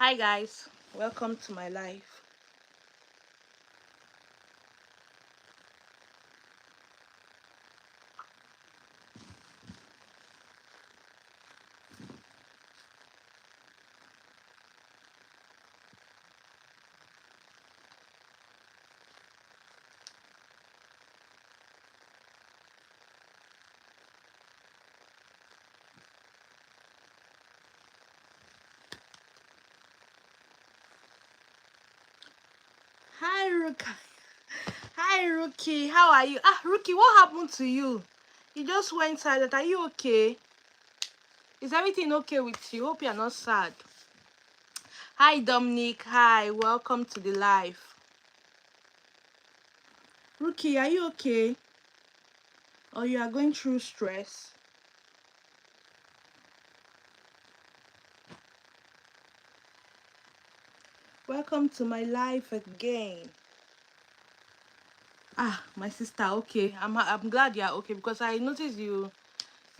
Hi guys, welcome to my life. Hi Ruki. Hi Ruki, how are you? Ruki, what happened to you? You just went silent. Are you okay? Is everything okay with you? Hope you're not sad. Hi Dominic, hi, welcome to the live. Ruki, are you okay? Or you are going through stress? Welcome to my life again. My sister, okay. I'm glad you're okay because I noticed you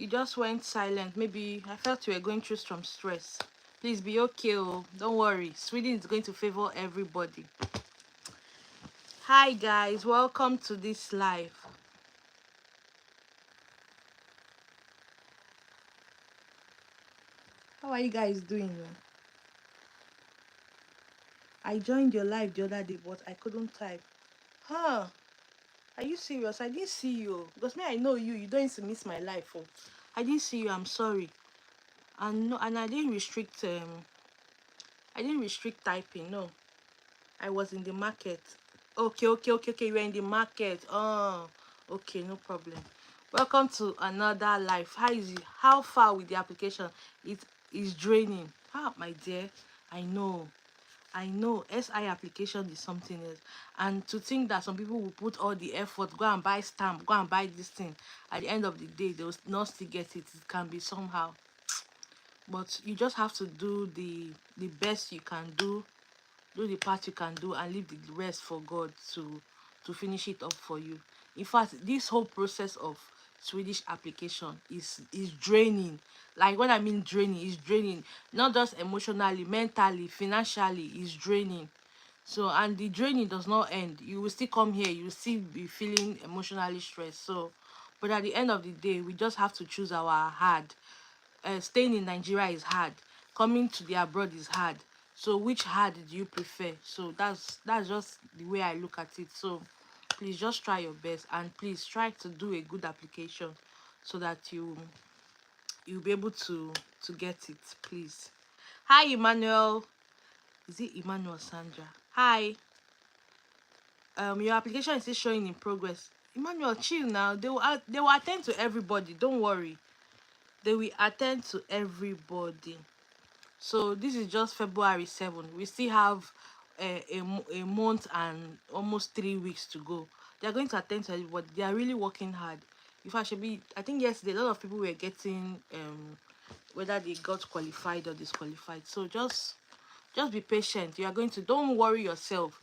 just went silent. Maybe I felt you were going through some stress. Please be okay. Oh, don't worry. Sweden is going to favor everybody. Hi guys, welcome to this live. How are you guys doing? I joined your live the other day, but I couldn't type. Huh? Are you serious? I didn't see you because me, I know you. You don't need to miss my life. Oh, I didn't see you. I'm sorry. And no, and I didn't restrict. I didn't restrict typing. No, I was in the market. Okay. You were in the market. Oh, okay, no problem. Welcome to another life. How is it? How far with the application? It is draining. My dear, I know. I know SI application is something else. And to think that some people will put all the effort, go and buy stamp, go and buy this thing. At the end of the day, they will not still get it. It can be somehow. But you just have to do the best you can do the part you can do, and leave the rest for God to finish it up for you. In fact, this whole process of Swedish application is draining. Like when I mean draining, is draining not just emotionally, mentally, financially, is draining. So, and the draining does not end. You will still come here, you will still be feeling emotionally stressed. So, but at the end of the day, we just have to choose our hard. Staying in Nigeria is hard. Coming to the abroad is hard. So which hard do you prefer? So that's just the way I look at it. So please just try your best, and please try to do a good application so that you'll be able to get it. Please. Hi Emmanuel. Is it Emmanuel Sandra? Hi. Your application is still showing in progress. Emmanuel, chill now. They will attend to everybody. Don't worry. They will attend to everybody. So this is just February 7. We still have a month and almost 3 weeks to go. They are going to attend to it, but they are really working hard. If I should be, I think yesterday a lot of people were getting whether they got qualified or disqualified. So just be patient. You are going to, don't worry yourself.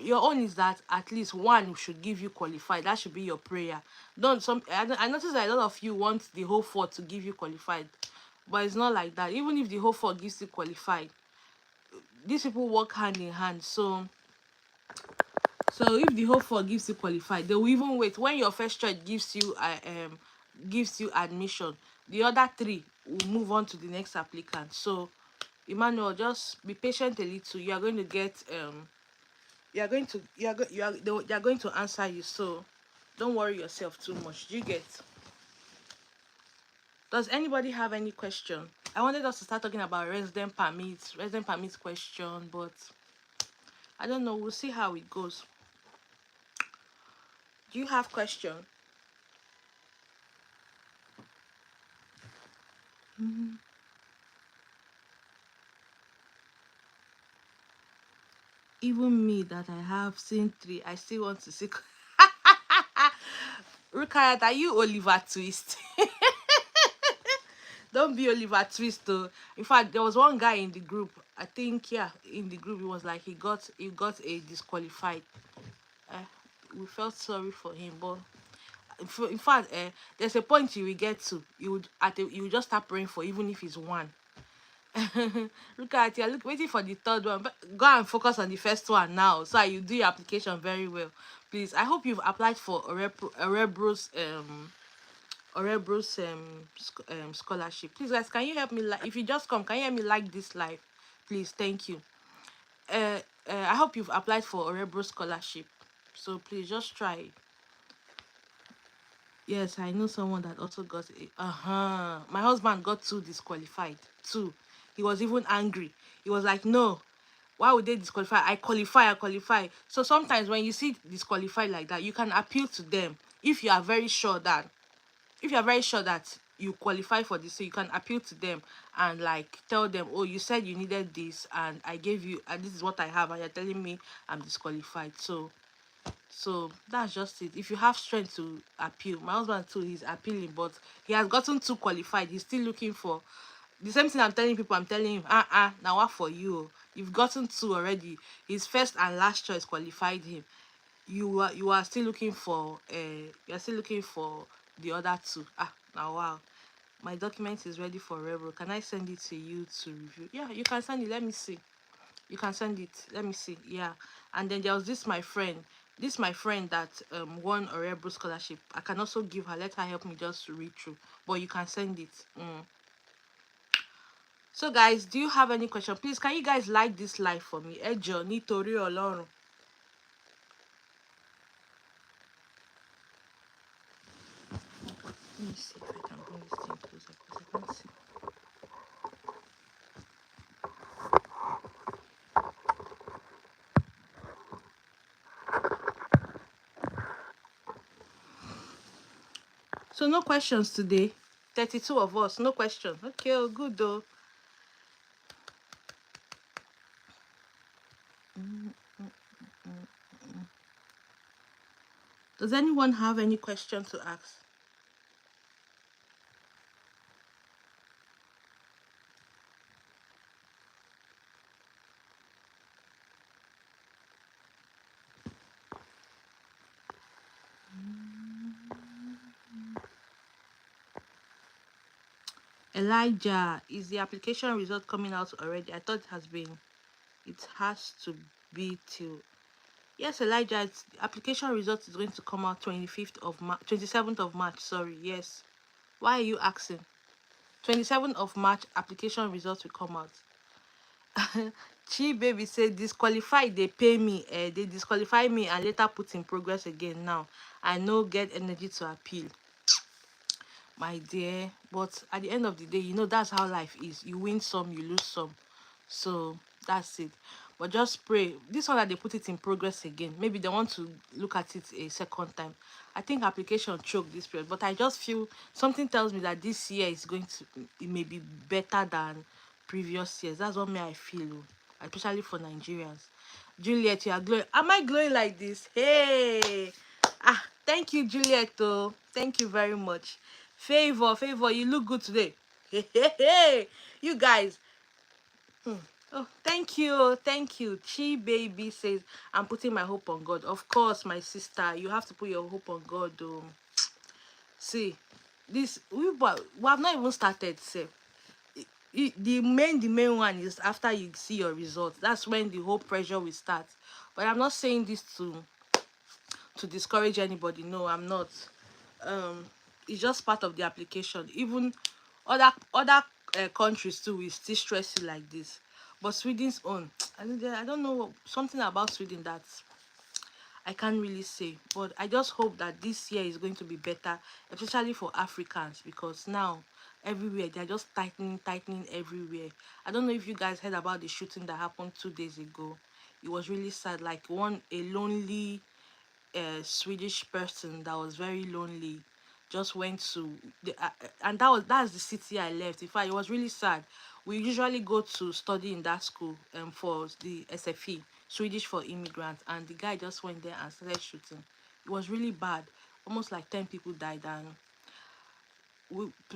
Your own is that at least one should give you qualified. That should be your prayer. Don't some I noticed that a lot of you want the whole four to give you qualified, but it's not like that. Even if the whole four gives you qualified, these people work hand in hand. So if the whole four gives you qualified, they will even wait. When your first choice gives you admission, the other three will move on to the next applicant. So Emmanuel, just be patient a little. You are going to get you are going to they are going to answer you. So don't worry yourself too much. Do you get? Does anybody have any question? I wanted us to start talking about resident permits question, but I don't know. We'll see how it goes. Do you have question? Even me that I have seen three, I still want to see. Rukayat, are you Oliver Twist? Don't be Oliver Twist though. In fact, there was one guy in the group. I think in the group, it was like he got a disqualified. Uh, we felt sorry for him, but in fact, there's a point you will get to. You would just start praying for, even if it's one. Look at you, look waiting for the third one. But go and focus on the first one now, so that you do your application very well. Please, I hope you've applied for Orebro's scholarship. Please, guys, can you help me? Like, if you just come, can you help me like this live? Please, thank you. I hope you've applied for Orebro scholarship. So please just try it. Yes, I know someone that also got it. My husband got two disqualified. Two. He was even angry. He was like, no, why would they disqualify? I qualify. So sometimes when you see disqualified like that, you can appeal to them. If you are very sure that you qualify for this, so you can appeal to them and like tell them, oh, you said you needed this and I gave you, and this is what I have, and you're telling me I'm disqualified. So that's just it. If you have strength to appeal, my husband too, he's appealing, but he has gotten too qualified. He's still looking for the same thing I'm telling people. I'm telling him, now what for you? You've gotten two already. His first and last choice qualified him. You are still looking for the other two. Now wow. My document is ready for Rebel. Can I send it to you to review? Yeah, you can send it. Let me see. You can send it. Let me see. Yeah. And then there was this my friend that won a Rebel scholarship. I can also give her. Let her help me just to read through. But you can send it. So guys, do you have any question? Please, can you guys like this live for me? Ejo nítorí Ọlọ́run. Let me see if I can bring this thing closer because I can't see. So no questions today. 32 of us, no question. Okay, oh, good though. Does anyone have any question to ask? Elijah, is the application result coming out already? I thought it has to be till. Yes, Elijah, the application result is going to come out 27th of March, sorry, yes. Why are you asking? 27th of March, application results will come out. Chi baby said disqualified, they pay me, they disqualify me and later put in progress again now. I no get energy to appeal. My dear, but at the end of the day, that's how life is. You win some, you lose some. So that's it. But just pray. This one that they put it in progress again. Maybe they want to look at it a second time. I think application choked this period, but I just feel something tells me that this year is going to, it may be better than previous years. That's what I feel, especially for Nigerians. Juliet, you are glowing. Am I glowing like this? Hey, thank you, Juliet. Oh, thank you very much. Favor, you look good today. Hey, you guys. Oh, thank you. Chi baby says, I'm putting my hope on God. Of course, my sister, you have to put your hope on God. See, this we have not even started. Say, the main one is after you see your results. That's when the whole pressure will start. But I'm not saying this to discourage anybody. No, I'm not. It's just part of the application. Even other countries too will still stress you like this, but Sweden's own, I don't know, something about Sweden that I can't really say. But I just hope that this year is going to be better, especially for Africans, because now everywhere they're just tightening everywhere. I don't know if you guys heard about the shooting that happened 2 days ago. It was really sad. Like a lonely Swedish person that was very lonely just went to and that's the city I left. In fact, it was really sad. We usually go to study in that school for the SFE, Swedish for immigrants, and the guy just went there and started shooting. It was really bad. Almost like 10 people died, and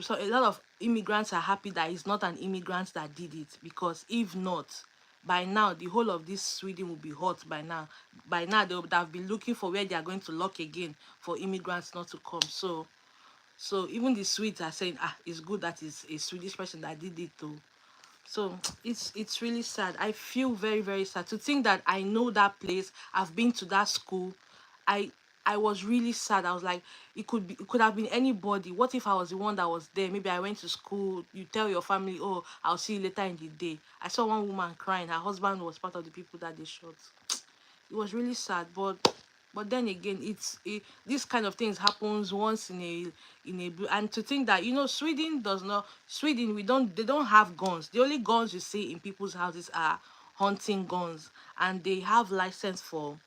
so a lot of immigrants are happy that it's not an immigrant that did it, because if not, by now the whole of this Sweden will be hot. By now they would have been looking for where they are going to lock again for immigrants not to come. So even the Swedes are saying, it's good that it's a Swedish person that did it too. So it's really sad. I feel very, very sad to think that I know that place. I've been to that school. I I was really sad. I was like, it could have been anybody. What if I was the one that was there? Maybe I went to school. You tell your family, oh, I'll see you later in the day. I saw one woman crying. Her husband was part of the people that they shot. It was really sad, but then again, this kind of things happens once in a blue. And to think that, Sweden does not, Sweden, we don't they don't have guns. The only guns you see in people's houses are hunting guns, and they have license for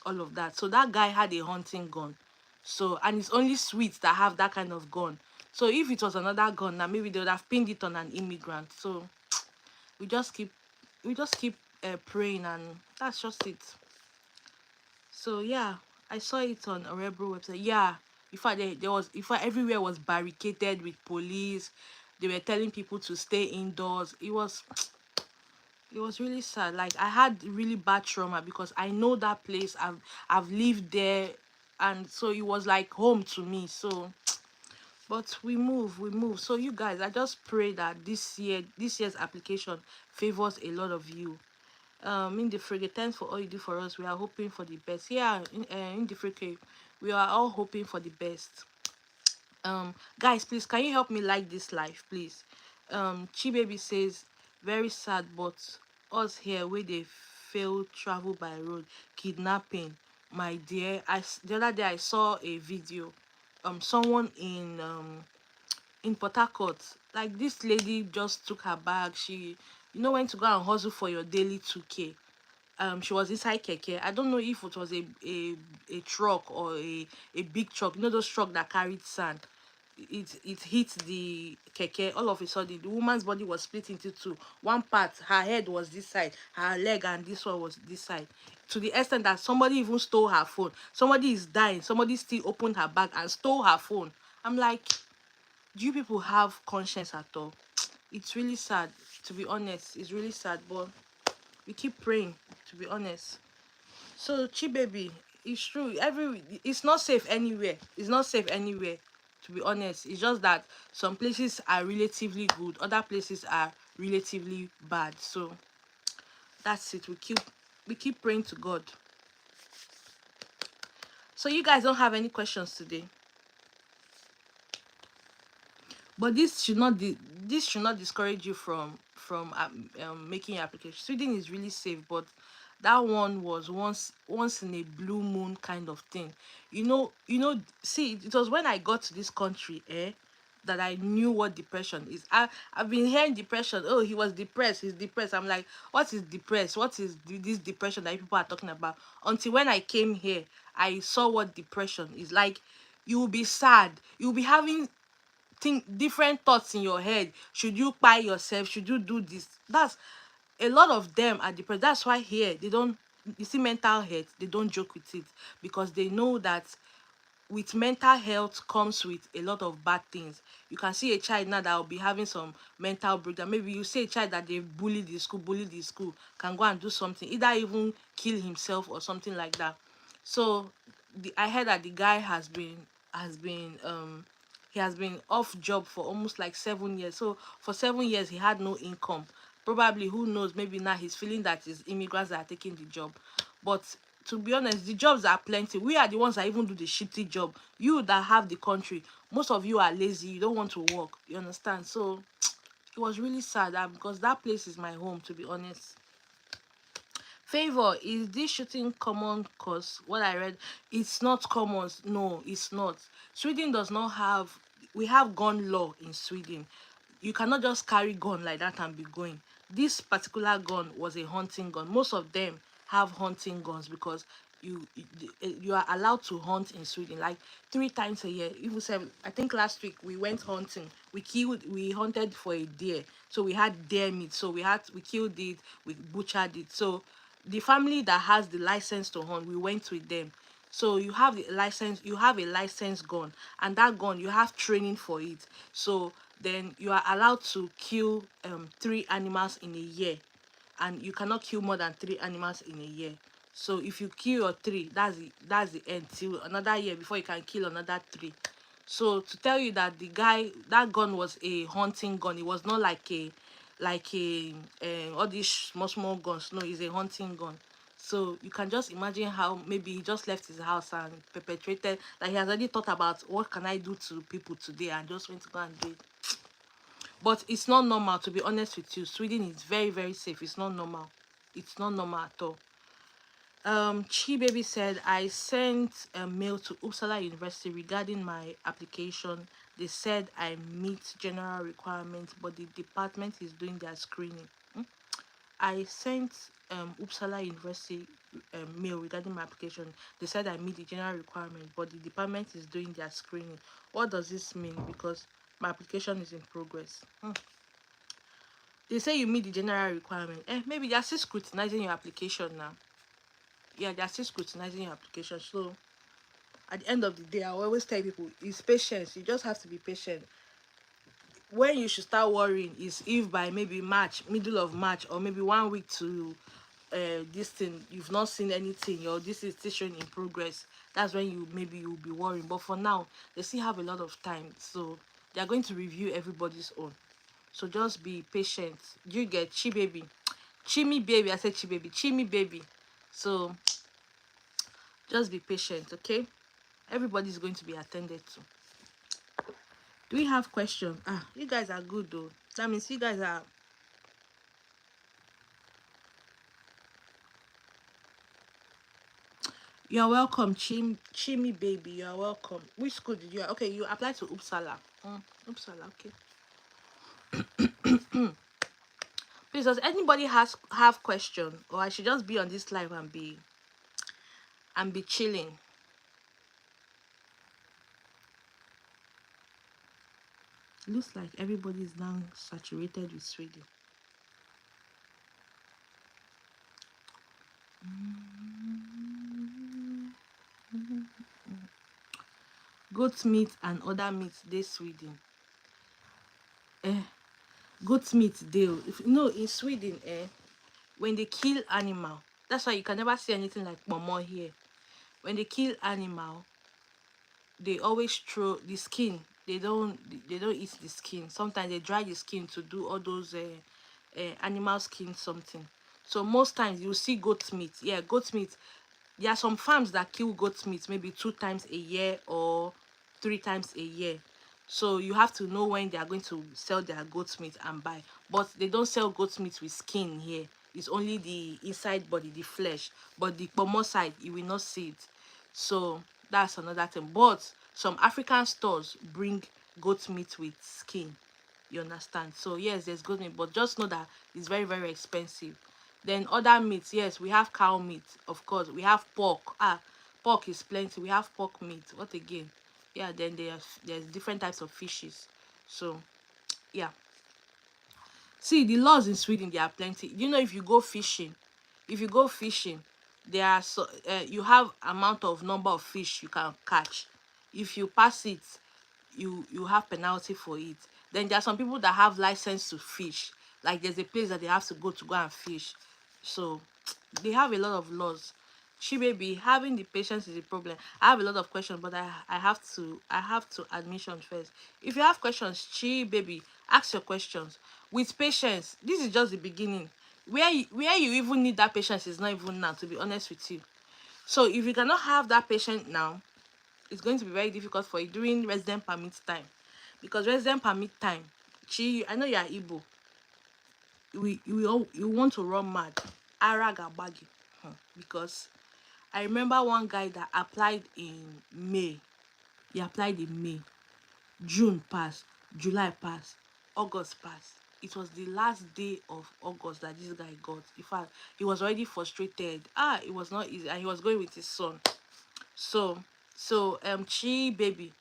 all of that. So that guy had a hunting gun. So, and it's only Swedes that have that kind of gun. So if it was another gun, now maybe they would have pinned it on an immigrant. So we just keep praying, and that's just it. So yeah, I saw it on a Rebel website. Yeah, in fact, there was, in fact, everywhere was barricaded with police. They were telling people to stay indoors. It was really sad. Like, I had really bad trauma because I know that place. I've lived there, and so it was like home to me. So, but we move. So you guys, I just pray that this year's application favors a lot of you. In the frigate, thanks for all you do for us. We are hoping for the best. Yeah, in the frigate, we are all hoping for the best. Guys, please, can you help me like this live, please? Chi Baby says, very sad, but us here where they fail travel by road, kidnapping. My dear, the other day I saw a video. Someone in Port Harcourt, like, this lady just took her bag. She, went to go and hustle for your daily 2K. She was inside keke. I don't know if it was a truck or a big truck, those truck that carried sand. It hit the keke. All of a sudden, the woman's body was split into two. One part, her head was this side, her leg and this one was this side, to the extent that somebody even stole her phone. Somebody is dying, somebody still opened her bag and stole her phone. I'm like, do you people have conscience at all? It's really sad, to be honest. It's really sad, but we keep praying, to be honest. So, Chi Baby, it's true. It's not safe anywhere. It's not safe anywhere, to be honest. It's just that some places are relatively good, other places are relatively bad. So that's it. We keep praying to God. So you guys don't have any questions today. But this should not discourage you from making your application. Sweden is really safe, but that one was once in a blue moon kind of thing. See, it was when I got to this country, that I knew what depression is. I've been hearing depression. Oh, he was depressed. He's depressed. I'm like, what is depressed? What is this depression that people are talking about? Until when I came here, I saw what depression is like. You will be sad. You'll be having think different thoughts in your head. Should you buy yourself? Should you do this? That's a lot of them are depressed. That's why here they don't, you see, mental health, they don't joke with it, because they know that with mental health comes with a lot of bad things. You can see a child now that will be having some mental breakdown. Maybe you see a child that they bullied in school, can go and do something, either even kill himself or something like that. So I heard that the guy has been off job for almost like 7 years. So for 7 years he had no income. Probably, who knows, maybe now he's feeling that it's immigrants that are taking the job. But to be honest, the jobs are plenty. We are the ones that even do the shitty job. You that have the country, most of you are lazy, you don't want to work, you understand? So it was really sad, because that place is my home, to be honest. Favor, is this shooting common? Cause what I read, it's not common. No, it's not. Sweden does not have, we have gun law in Sweden. You cannot just carry gun like that and be going. This particular gun was a hunting gun. Most of them have hunting guns, because you are allowed to hunt in Sweden like 3 times a year. Even said, I think last week we went hunting. We hunted for a deer. So we had deer meat. So we killed it, we butchered it. So the family that has the license to hunt, we went with them. So you have the license, you have a licensed gun, and that gun you have training for it. So then you are allowed to kill 3 animals in a year, and you cannot kill more than 3 animals in a year. So if you kill your three, that's the end, till another year before you can kill another three. So to tell you that that gun was a hunting gun, it was not like like all these small guns. No, it's a hunting gun. So you can just imagine how maybe he just left his house and perpetrated, like he has already thought about what can I do to people today and just went to go and do it. But it's not normal, to be honest with you. Sweden is very safe. It's not normal. It's not normal at all. Chi Baby said, I sent a mail to Uppsala University regarding my application. They said I meet general requirements, but the department is doing their screening. I sent Uppsala University mail regarding my application. They said I meet the general requirement, but the department is doing their screening. What does this mean? Because my application is in progress. They say you meet the general requirement. Maybe they're still scrutinizing your application now. Yeah, they're still scrutinizing your application. So at the end of the day, I always tell people, it's patience. You just have to be patient. When you should start worrying is if by maybe March, middle of March, or maybe 1 week to this thing, you've not seen anything, or this is still showing in progress. That's when you'll be worrying. But for now, they still have a lot of time, so they're going to review everybody's own. So just be patient. You get Chi Baby, Chimi Baby. I said Chi Baby, Chimi Baby. So just be patient, okay? Everybody's going to be attended to. Do we have questions? You guys are good though. That means you guys are. You're welcome, Chimi Baby. You're welcome. Which school did you? Okay, you applied to Uppsala. Uppsala. Okay. Please, does anybody have question, or I should just be on this live and be chilling? Looks like everybody is now saturated with Sweden. Goat meat and other meat dey Sweden. Goat meat dey. If you know, in Sweden, when they kill animal, that's why you can never see anything like pomo here. When they kill animal, they always throw the skin. They don't eat the skin. Sometimes they dry the skin to do all those animal skin something. So most times you see goat meat. Yeah, goat meat. There are some farms that kill goat meat maybe 2 times a year or 3 times a year. So you have to know when they are going to sell their goat meat and buy. But they don't sell goat meat with skin here. It's only the inside body, the flesh. But the pomo side, you will not see it. So that's another thing. But some African stores bring goat meat with skin. You understand? So yes, there's goat meat, but just know that it's very expensive. Then other meats, yes, we have cow meat, of course. We have pork. Pork is plenty. We have pork meat. What again? Yeah, then there's different types of fishes. So yeah. See, the laws in Sweden, there are plenty. You know, if you go fishing, there are you have amount of number of fish you can catch. If you pass it, you have penalty for it. Then there are some people that have license to fish. Like there's a place that they have to go and fish. So they have a lot of laws. She Baby, having the patience is a problem. I have a lot of questions, but I have to admission first. If you have questions, Chi Baby, ask your questions with patience. This is just the beginning. Where you even need that patience is not even now, to be honest with you. So if you cannot have that patience now, it's going to be very difficult for you during resident permit time. Because resident permit time, Chi, I know you are Igbo. You want to run mad. Araga baggy. Because I remember one guy that applied in May. He applied in May. June passed. July passed. August passed. It was the last day of August that this guy got. In fact, he was already frustrated. It was not easy. And he was going with his son. So Chi Baby,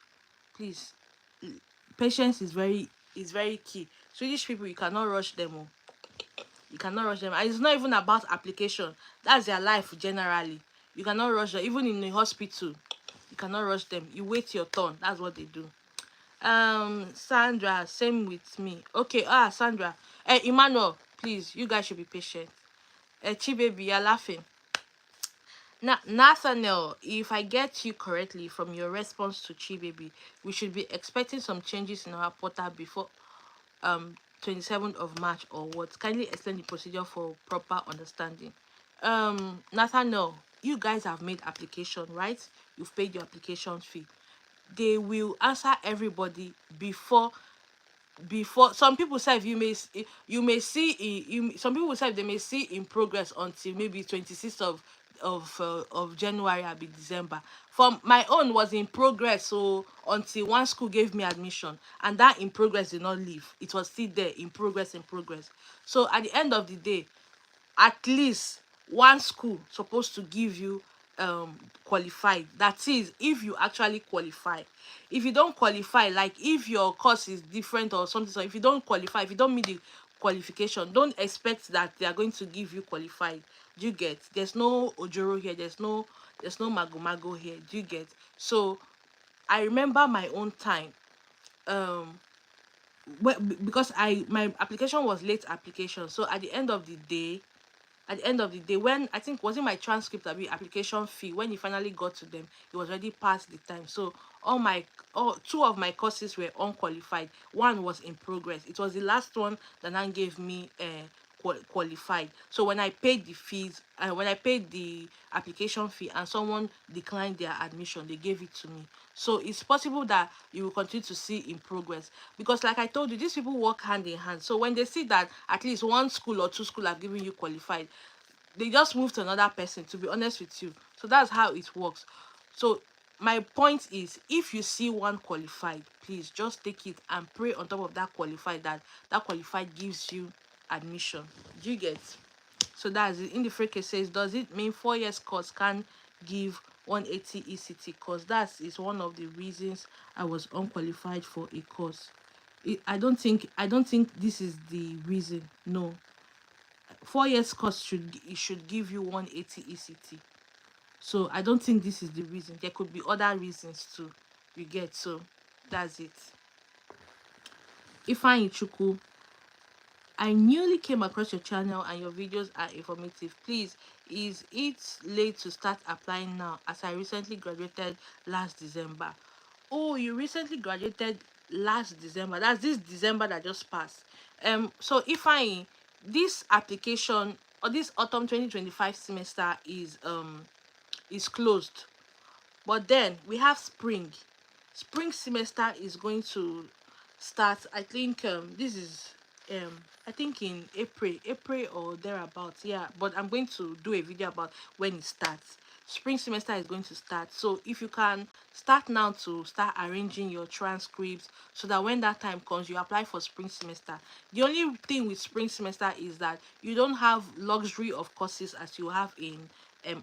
please, patience is very key. Swedish people, you cannot rush them. You cannot rush them. And it's not even about application. That's their life generally. You cannot rush them. Even in the hospital, you cannot rush them. You wait your turn. That's what they do. Sandra, same with me. Okay, Sandra. Emmanuel, please, you guys should be patient. Chi Baby, you're laughing. Nathaniel, if I get you correctly from your response to Chi Baby, we should be expecting some changes in our portal before 27th of March or what? Kindly explain the procedure for proper understanding. Nathaniel, you guys have made application, right? You've paid your application fee. They will answer everybody before some people say you may see some people say they may see in progress until maybe 26th of January or December. For my own was in progress, so until one school gave me admission, and that in progress did not leave. It was still there, in progress, in progress. So at the end of the day, at least one school supposed to give you qualified. That is, if you actually qualify. If you don't qualify, like if your course is different or something, so if you don't qualify, if you don't meet the qualification, don't expect that they are going to give you qualified. Do you get? There's no ojoro here, there's no mago here. Do you get? So I remember my own time, um because my application was late application. So at the end of the day, when I think, was it my transcript or the application fee, when it finally got to them, it was already past the time. So all two of my courses were unqualified, one was in progress. It was the last one that now gave me qualified. So when I paid the fees, when I paid the application fee and someone declined their admission, they gave it to me. So it's possible that you will continue to see in progress, because like I told you, these people work hand in hand. So when they see that at least one school or two school are giving you qualified, they just move to another person, to be honest with you. So that's how it works. So my point is, if you see one qualified, please just take it and pray on top of that qualified, that that qualified gives you admission. Do you get? So that's it. In the free case says, does it mean 4 years course can give 180 ECT? Because that is one of the reasons I was unqualified for a course. I don't think this is the reason. No, 4 years course should give you 180 ECT. So I don't think this is the reason. There could be other reasons too. You get? So that's it. Ifeanyi Chukwu, I newly came across your channel and your videos are informative. Please, is it late to start applying now, as I recently graduated last December? Oh, you recently graduated last December. That's this December that just passed. So this application, or this autumn 2025 semester is closed. But then we have spring. Spring semester is going to start. I think this is I think in April or thereabouts. Yeah, but I'm going to do a video about when it starts. Spring semester is going to start. So if you can start now to start arranging your transcripts, so that when that time comes, you apply for spring semester. The only thing with spring semester is that you don't have luxury of courses as you have in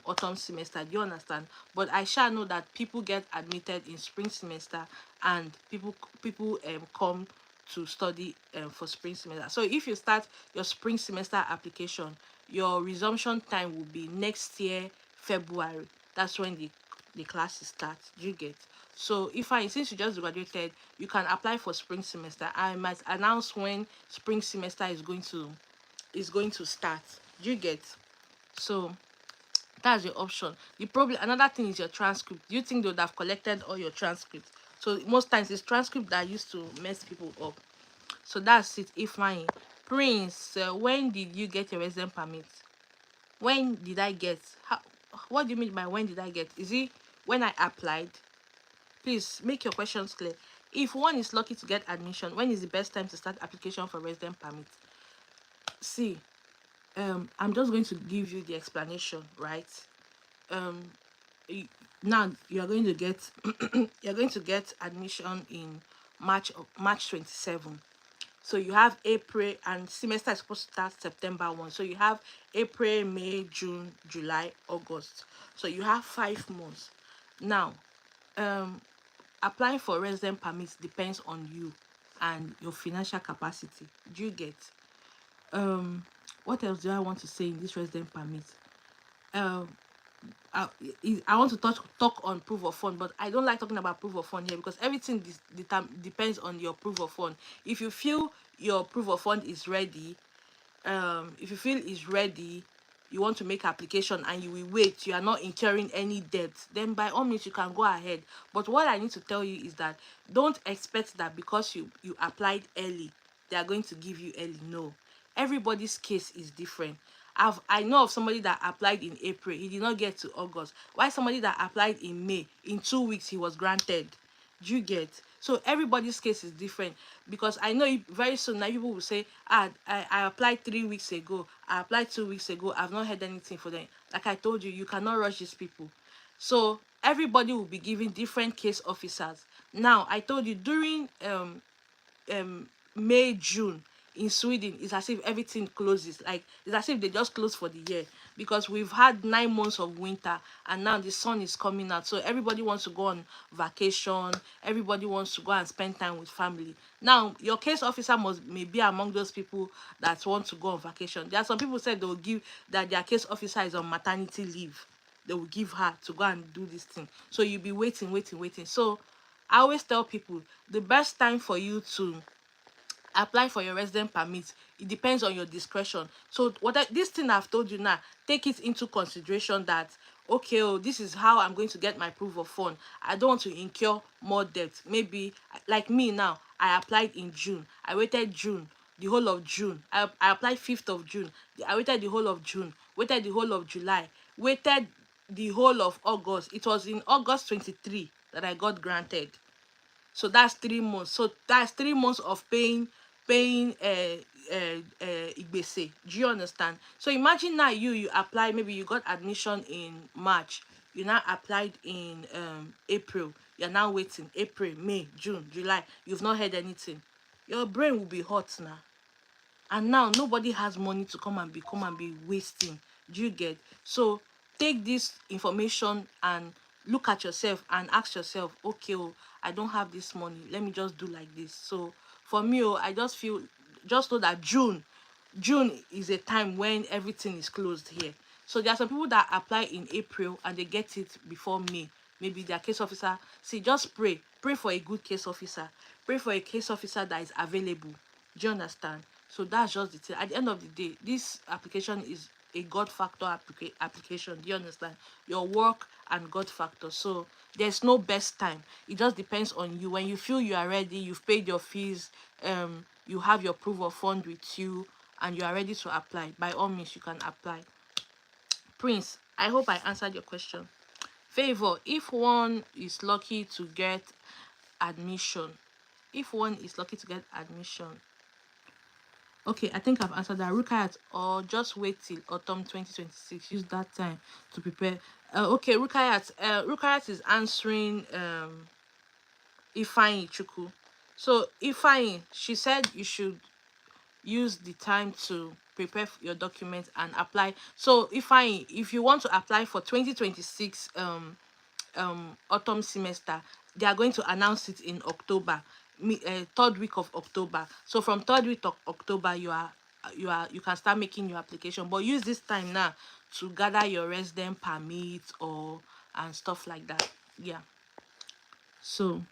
autumn semester. Do you understand? But I shall know that people get admitted in spring semester, and people come to study for spring semester. So if you start your spring semester application, your resumption time will be next year February. That's when the classes start. Do you get? So since you just graduated, you can apply for spring semester. I might announce when spring semester is going to start. Do you get? So that's your option. Another thing is your transcript. Do you think they would have collected all your transcripts? So most times it's transcript that used to mess people up. So that's it. Ifeanyi Prince, when did you get your resident permit? When did I get? What do you mean by when did I get? Is it when I applied? Please make your questions clear. If one is lucky to get admission, when is the best time to start application for resident permit? See, I'm just going to give you the explanation, right? Now you're going to get you're going to get admission in March 27. So you have April, and semester is supposed to start September 1. So you have April, May, June, July, August. So you have 5 months. Now, applying for resident permits depends on you and your financial capacity. Do you get? What else do I want to say in this resident permit? I, I want to talk on proof of fund, but I don't like talking about proof of fund here, because everything depends on your proof of fund. If you feel your proof of fund is ready, if you feel it's ready, you want to make application and you will wait, you are not incurring any debt, then by all means you can go ahead. But what I need to tell you is that don't expect that because you applied early, they are going to give you early. No, everybody's case is different. I know of somebody that applied in April, he did not get to August. Why somebody that applied in May, in 2 weeks he was granted. Do you get? So everybody's case is different, because I know very soon now people will say, I applied 3 weeks ago, I applied 2 weeks ago, I've not heard anything for them. Like I told you, you cannot rush these people. So everybody will be given different case officers. Now I told you during May, June in Sweden, it's as if everything closes. Like it's as if they just close for the year, because we've had 9 months of winter and now the sun is coming out. So everybody wants to go on vacation. Everybody wants to go and spend time with family. Now your case officer may be among those people that want to go on vacation. There are some people said they will give that their case officer is on maternity leave. They will give her to go and do this thing. So you'll be waiting. So I always tell people the best time for you to apply for your resident permit, it depends on your discretion. So this thing I've told you now, take it into consideration that, okay, oh, this is how I'm going to get my proof of fund. I don't want to incur more debt. Maybe like me now, I applied in June, I waited June, the whole of June. I applied 5th of June, I waited the whole of June, waited the whole of July, waited the whole of August. It was in August 23 that I got granted. So that's 3 months. So that's 3 months of paying igbese. Do you understand? So imagine now you apply, maybe you got admission in March, you now applied in April, you're now waiting April, May, June, July, you've not heard anything. Your brain will be hot now, and now nobody has money to come and be wasting. Do you get? So take this information and look at yourself and ask yourself, okay, oh, I don't have this money, let me just do like this. So for me, oh, I just feel, just know that June is a time when everything is closed here. So there are some people that apply in April and they get it before May. Maybe their case officer, see, just pray for a good case officer, pray for a case officer that is available. Do you understand? So that's just the thing. At the end of the day, this application is a God factor application. Do you understand? Your work and God factor. So there's no best time. It just depends on you. When you feel you are ready, you've paid your fees, you have your proof of fund with you, and you are ready to apply, by all means you can apply. Prince, I hope I answered your question. Favor, if one is lucky to get admission, okay, I think I've answered that. Rukayat, or just wait till autumn 2026. Use that time to prepare. Okay, Rukayat is answering Ifeanyi Chuku. So Ifeanyi, she said you should use the time to prepare your documents and apply. So Ifeanyi, if you want to apply for 2026 autumn semester, they are going to announce it in October, 3rd week of October. So from 3rd week of October, you can start making your application. But use this time now to gather your resident permit or and stuff like that. Yeah. So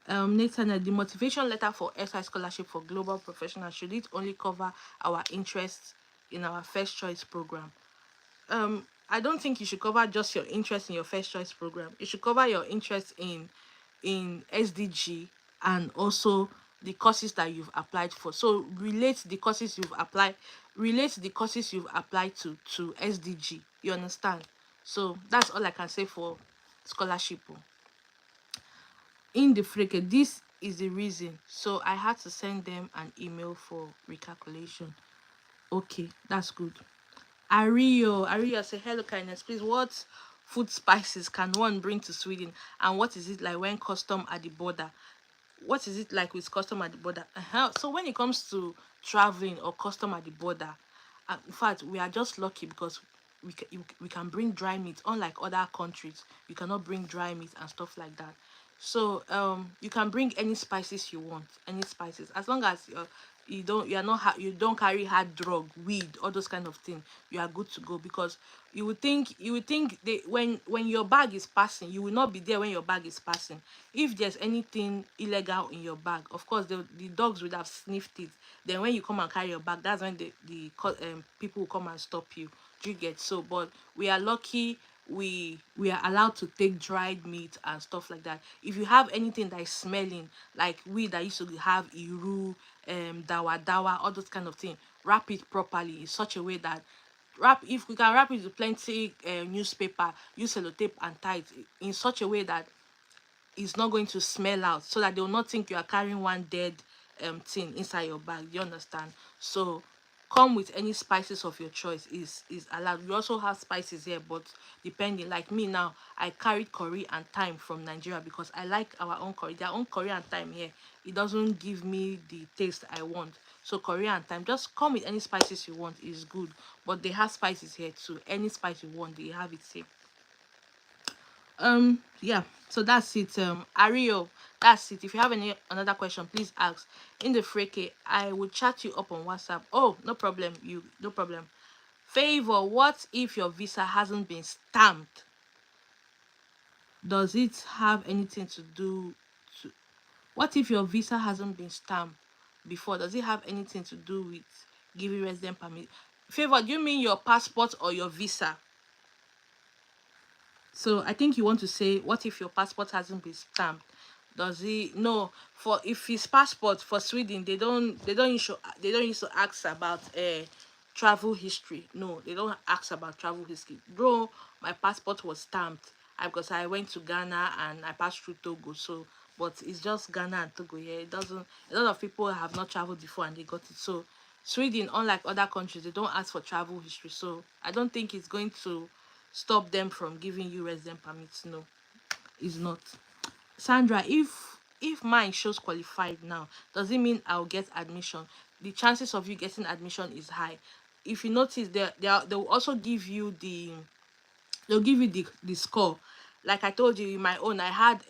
Nathan, the motivation letter for SI scholarship for global professionals, should it only cover our interests in our first choice program? I don't think you should cover just your interest in your first choice program. You should cover your interest in SDG and also the courses that you've applied for. So relate the courses you've applied to SDG. You understand? So that's all I can say for scholarship. In the freak, this is the reason. So I had to send them an email for recalculation. Okay, that's good. Ario say, hello kindness, please, what food spices can one bring to Sweden, and what is it like when custom at the border? What is it like with custom at the border? So when it comes to traveling or custom at the border, in fact, we are just lucky because we can bring dry meat. Unlike other countries, you cannot bring dry meat and stuff like that. So you can bring any spices you want, any spices, as long as you don't carry hard drug, weed, all those kind of things, you are good to go. Because you would think they, when your bag is passing, you will not be there when your bag is passing. If there's anything illegal in your bag, of course the dogs would have sniffed it. Then when you come and carry your bag, that's when the people will come and stop you. Do you get? So but we are lucky we are allowed to take dried meat and stuff like that. If you have anything that is smelling, like we that used to have iru, dawa dawa, all those kind of thing, wrap it properly in such a way that wrap if we can wrap it with plenty newspaper, use sellotape and tie it in such a way that it's not going to smell out, so that they will not think you are carrying one dead thing inside your bag. You understand? So come with any spices of your choice is allowed. We also have spices here, but depending, like me now, I carried curry and thyme from Nigeria because I like our own curry. Their own curry and thyme here, it doesn't give me the taste I want. So curry and thyme, just come with any spices you want, is good. But they have spices here too. Any spice you want, they have it here. Yeah, so that's it. Ario, that's it. If you have any another question, please ask in the freke. I will chat you up on WhatsApp. Oh, no problem. You no problem. Favor, what if your visa hasn't been stamped? Does it have anything to do to what if your visa hasn't been stamped before? Does it have anything to do with giving resident permit? Favor, do you mean your passport or your visa? So I think you want to say, what if your passport hasn't been stamped? Does he no? For if his passport for Sweden, they don't used to ask about travel history. No, they don't ask about travel history. Bro, my passport was stamped because I went to Ghana and I passed through Togo. So, but it's just Ghana and Togo here. It doesn't. A lot of people have not traveled before and they got it. So Sweden, unlike other countries, they don't ask for travel history. So I don't think it's going to stop them from giving you resident permits. No, it's not. Sandra, if mine shows qualified now, does it mean I'll get admission? The chances of you getting admission is high. If you notice, they will also give you the score. Like I told you, in my own, I had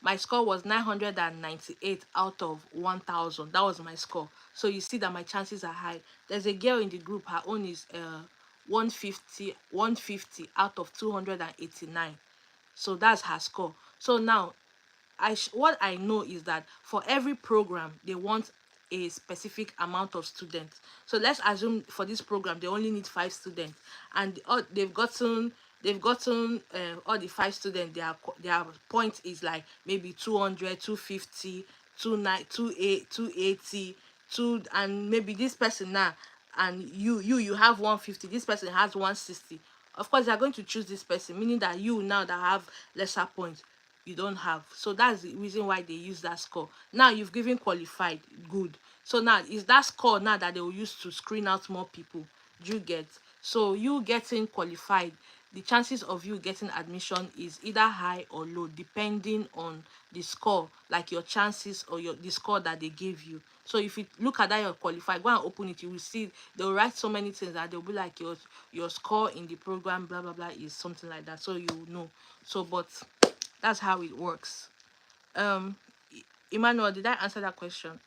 my score was 998 out of 1000. That was my score. So you see that my chances are high. There's a girl in the group, her own is 150 out of 289. So that's her score. So now what I know is that for every program they want a specific amount of students. So let's assume for this program they only need 5 students, and they've gotten all the 5 students. Their point is like maybe 200, 250, 280, and maybe this person now, and you have 150. This person has 160. Of course, they are going to choose this person, meaning that you now that have lesser points you don't have. So that's the reason why they use that score. Now you've given qualified, good. So now is that score now that they will use to screen out more people. Do you get? So you getting qualified, the chances of you getting admission is either high or low depending on the score, like your chances or the score that they gave you. So if you look at that you're qualified, go and open it, you will see they'll write so many things that they'll be like your score in the program blah blah blah is something like that, so you know. So but that's how it works. um Emmanuel, did I answer that question?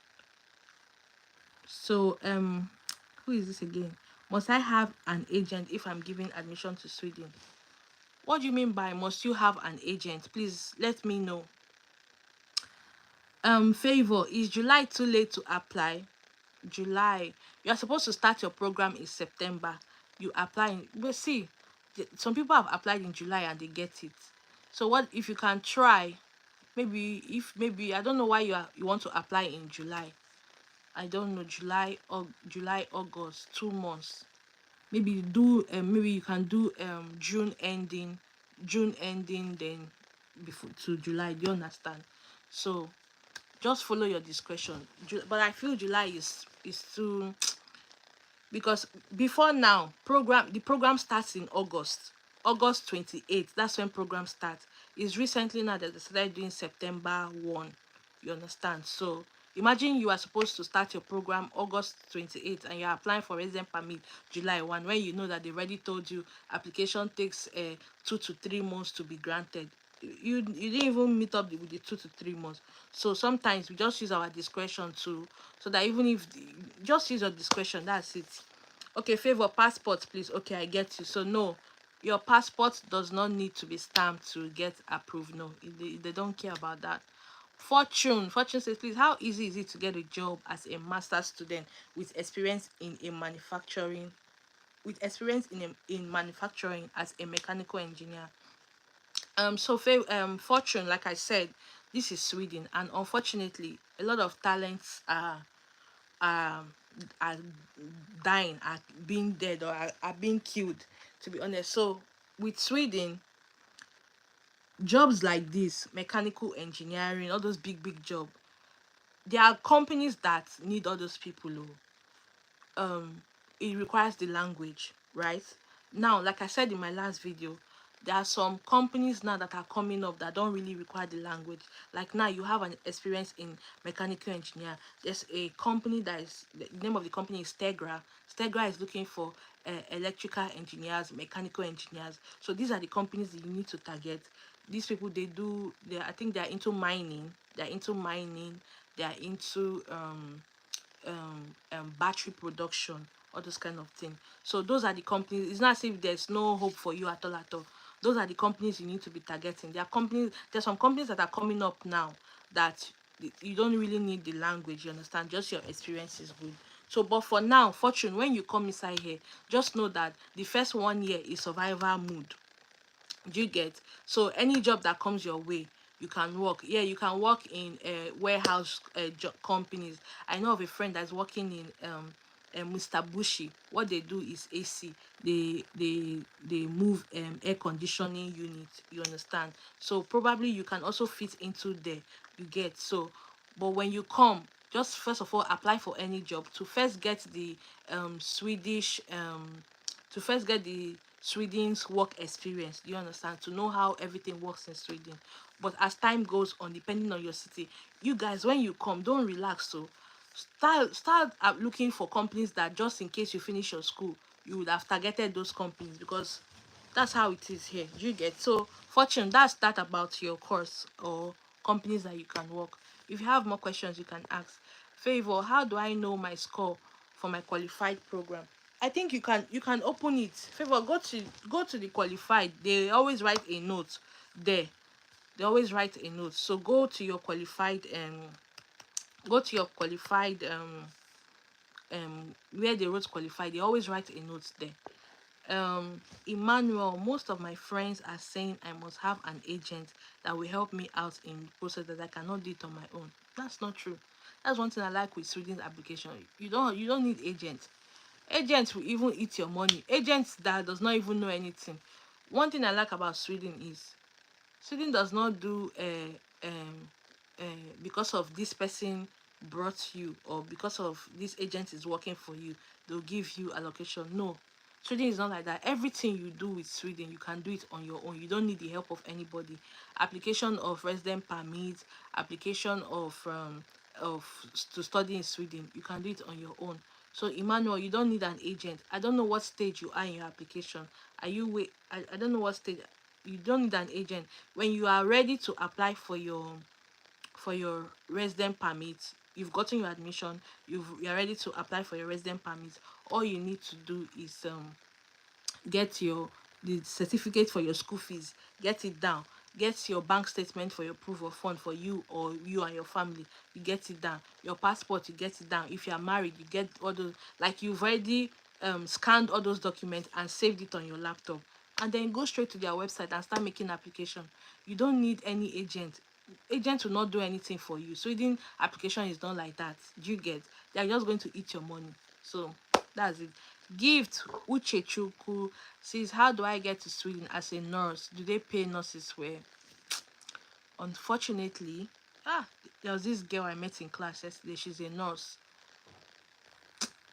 So who is this again? Must I have an agent if I'm giving admission to Sweden? What do you mean by must you have an agent? Please let me know. Favor, is July too late to apply? July, you are supposed to start your program in September. You apply but see, some people have applied in July and they get it. So what if you can try, maybe I don't know why you want to apply in July. I don't know, July, August, 2 months. Maybe you can do June ending, then before to July. Do you understand? So just follow your discretion. But I feel July is too, because before now the program starts in August 28th. That's when program starts. It's recently now that they started doing September 1. You understand? So imagine you are supposed to start your program August 28th and you're applying for resident permit July 1, when you know that they already told you application takes 2 to 3 months to be granted. You didn't even meet up with the 2 to 3 months. So sometimes we just use our discretion to, so that even if just use your discretion, that's it. Okay, favor passport please. Okay, I get you. So no, your passport does not need to be stamped to get approved. No, they don't care about that. Fortune says, please, how easy is it to get a job as a master's student with experience in a manufacturing with experience in manufacturing as a mechanical engineer. Fortune, like I said, this is Sweden, and unfortunately, a lot of talents are are dying, are being dead, or are being killed. To be honest, so with Sweden, jobs like this, mechanical engineering, all those big job, there are companies that need all those people. It requires the language, right? Now, like I said in my last video, there are some companies now that are coming up that don't really require the language. Like now, you have an experience in mechanical engineer. There's a company that is, the name of the company is Stegra. Stegra is looking for electrical engineers, mechanical engineers. So these are the companies that you need to target. These people, I think they're into mining. They're into mining. They're into battery production, all those kind of thing. So those are the companies. It's not as if there's no hope for you at all at all. Those are the companies you need to be targeting. There's some companies that are coming up now that you don't really need the language, you understand, just your experience is good. So but for now, Fortune, when you come inside here, just know that the first 1 year is survival mode. Do you get? So any job that comes your way, you can work. Yeah, you can work in warehouse companies. I know of a friend that's working in Mr. Bushi. What they do is AC. They move air conditioning unit, you understand? So probably you can also fit into there, you get? So but when you come, just first of all apply for any job to first get the Swedish to first get the Sweden's work experience. Do you understand? To know how everything works in Sweden. But as time goes on, depending on your city, you guys, when you come, don't relax. So start looking for companies that, just in case you finish your school, you would have targeted those companies, because that's how it is here. Do you get? So Fortune, that's that about your course or companies that you can work. If you have more questions, you can ask. Favor, how do I know my score for my qualified program? I think you can open it. Favor, go to the qualified. They always write a note there. They always write a note. So go to your qualified where they wrote qualified. They always write a note there. Emmanuel, most of my friends are saying I must have an agent that will help me out in the process, that I cannot do it on my own. That's not true. That's one thing I like with Sweden's application. You don't need agents. Agents will even eat your money. Agents that does not even know anything. One thing I like about Sweden is Sweden does not do because of this person brought you, or because of this agent is working for you, they'll give you allocation. No, Sweden is not like that. Everything you do with Sweden, you can do it on your own. You don't need the help of anybody. Application of resident permits, application of to study in Sweden, you can do it on your own. So Emmanuel, you don't need an agent. I don't know what stage you are in your application. Are you wait? I don't know what stage. You don't need an agent. When you are ready to apply for your resident permit, you've gotten your admission, you're ready to apply for your resident permit, all you need to do is get the certificate for your school fees, get it down, get your bank statement for your proof of fund for you or you and your family, you get it down, your passport, you get it down. If you are married, you get all those, like you've already scanned all those documents and saved it on your laptop, and then go straight to their website and start making application. You don't need any agent. Agent will not do anything for you. Sweden application is done like that. Do you get? They are just going to eat your money. So that's it. Gift Uchechukwu says, how do I get to Sweden as a nurse? Do they pay nurses well? Unfortunately, there was this girl I met in class yesterday. She's a nurse.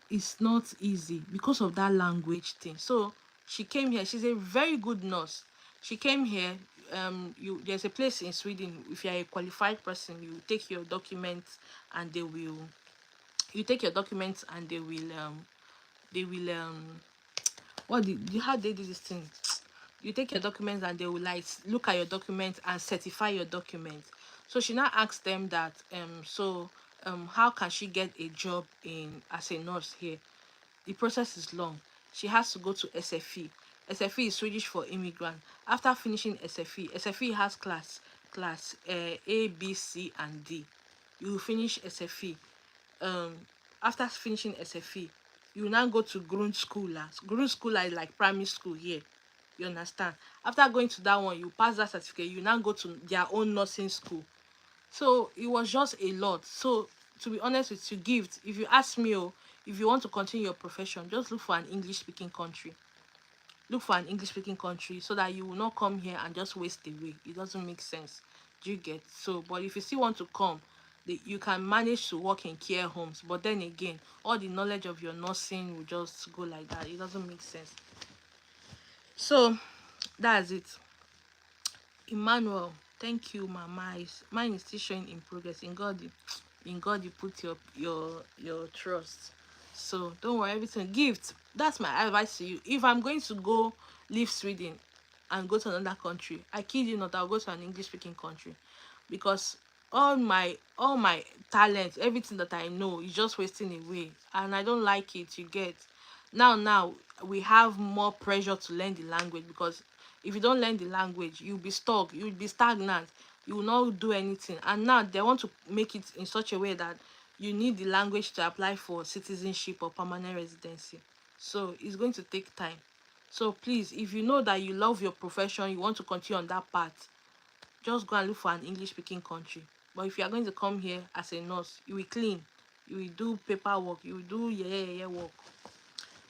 It's not easy because of that language thing. So she came here. She's a very good nurse. She came here. There's a place in Sweden. If you're a qualified person, you take your documents and they will. You take your documents and they will how they do this thing. You take your documents and they will like look at your documents and certify your documents. So she now asked them that how can she get a job in as a nurse here? The process is long. She has to go to SFE. SFE is Swedish for immigrant. After finishing SFE has class A, B, C, and D. You finish SFE. After finishing SFE, You now go to Grundschule. Grundschule is like primary school here. You understand? After going to that one, you pass that certificate, you now go to their own nursing school. So it was just a lot. So to be honest with you, Gift, if you ask me, oh, if you want to continue your profession, just look for an English speaking country. Look for an English speaking country so that you will not come here and just waste away. It doesn't make sense. Do you get? So but if you still want to come, you can manage to work in care homes, but then again, all the knowledge of your nursing will just go like that. It doesn't make sense. So that's it. Emmanuel, thank you, mama. Mine is still showing in progress. In God you put your trust. So don't worry, everything. Gift. That's my advice to you. If I'm going to go leave Sweden and go to another country, I kid you not, I'll go to an English speaking country, because all my talent, everything that I know is just wasting away, and I don't like it. You get? Now we have more pressure to learn the language, because if you don't learn the language, you'll be stuck, you'll be stagnant, you will not do anything. And now they want to make it in such a way that you need the language to apply for citizenship or permanent residency. So it's going to take time. So please, if you know that you love your profession, you want to continue on that path, just go and look for an English speaking country. But if you are going to come here as a nurse, you will clean, you will do paperwork, you will do work.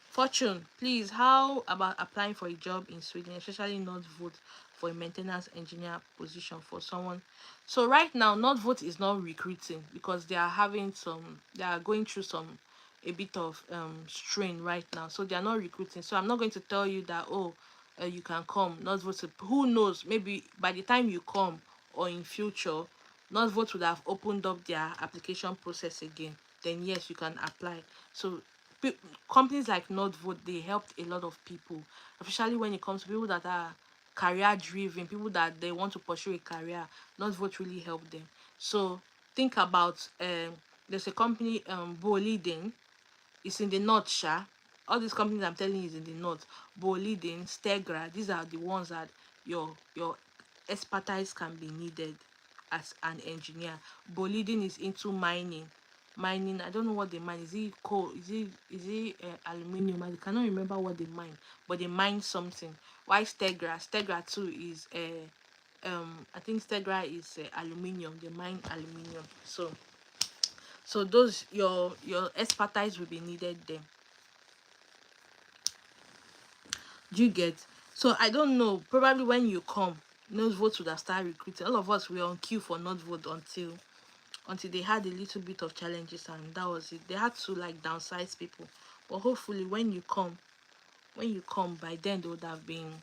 Fortune, please, how about applying for a job in Sweden, especially Nordvolt, for a maintenance engineer position for someone? So right now, Nordvolt is not recruiting because they are going through a bit of strain right now. So they are not recruiting. So I'm not going to tell you that, oh, you can come. Nordvolt, who knows? Maybe by the time you come or in future, Nordvolt would have opened up their application process again. Then yes, you can apply. So pe- companies like Nordvolt, they helped a lot of people, especially when it comes to people that are career driven, people that they want to pursue a career. Nordvolt really helped them. So think about there's a company Boliden. It's in the north, sha. All these companies I'm telling you is in the north. Boliden, Stegra, these are the ones that your expertise can be needed as an engineer. Boliden is into mining. Mining, I don't know what they mine. Is it coal? Is it aluminium? I cannot remember what they mine, but they mine something. Why Stegra? Stegra too is I think Stegra is aluminium. They mine aluminium. So those your expertise will be needed there. Do you get? So I don't know. Probably when you come, Nordvolt would have started recruiting. All of us were on queue for Nordvolt until they had a little bit of challenges, and that was it. They had to like downsize people. But hopefully when you come by then they would have been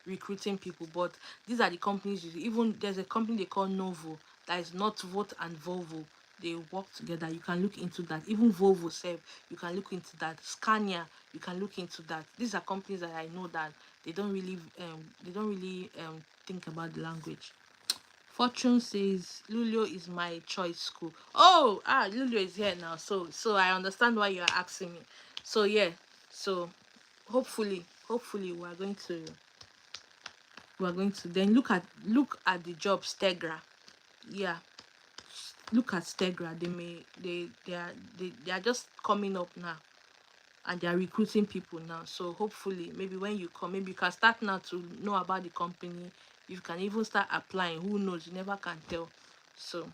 recruiting people. But these are the companies. Even there's a company they call Novo, that is not Vote and Volvo. They work together. You can look into that. Even Volvo self, you can look into that. Scania, you can look into that. These are companies that I know that they don't really think about the language. Fortune says Lulio is my choice school. Oh, Lulio is here now. So I understand why you are asking me. So yeah. So hopefully we are going to then look at the job Stegra. Yeah, look at Stegra. They are just coming up now, and they are recruiting people now. So hopefully, maybe when you come, maybe you can start now to know about the company. You can even start applying. Who knows? You never can tell. So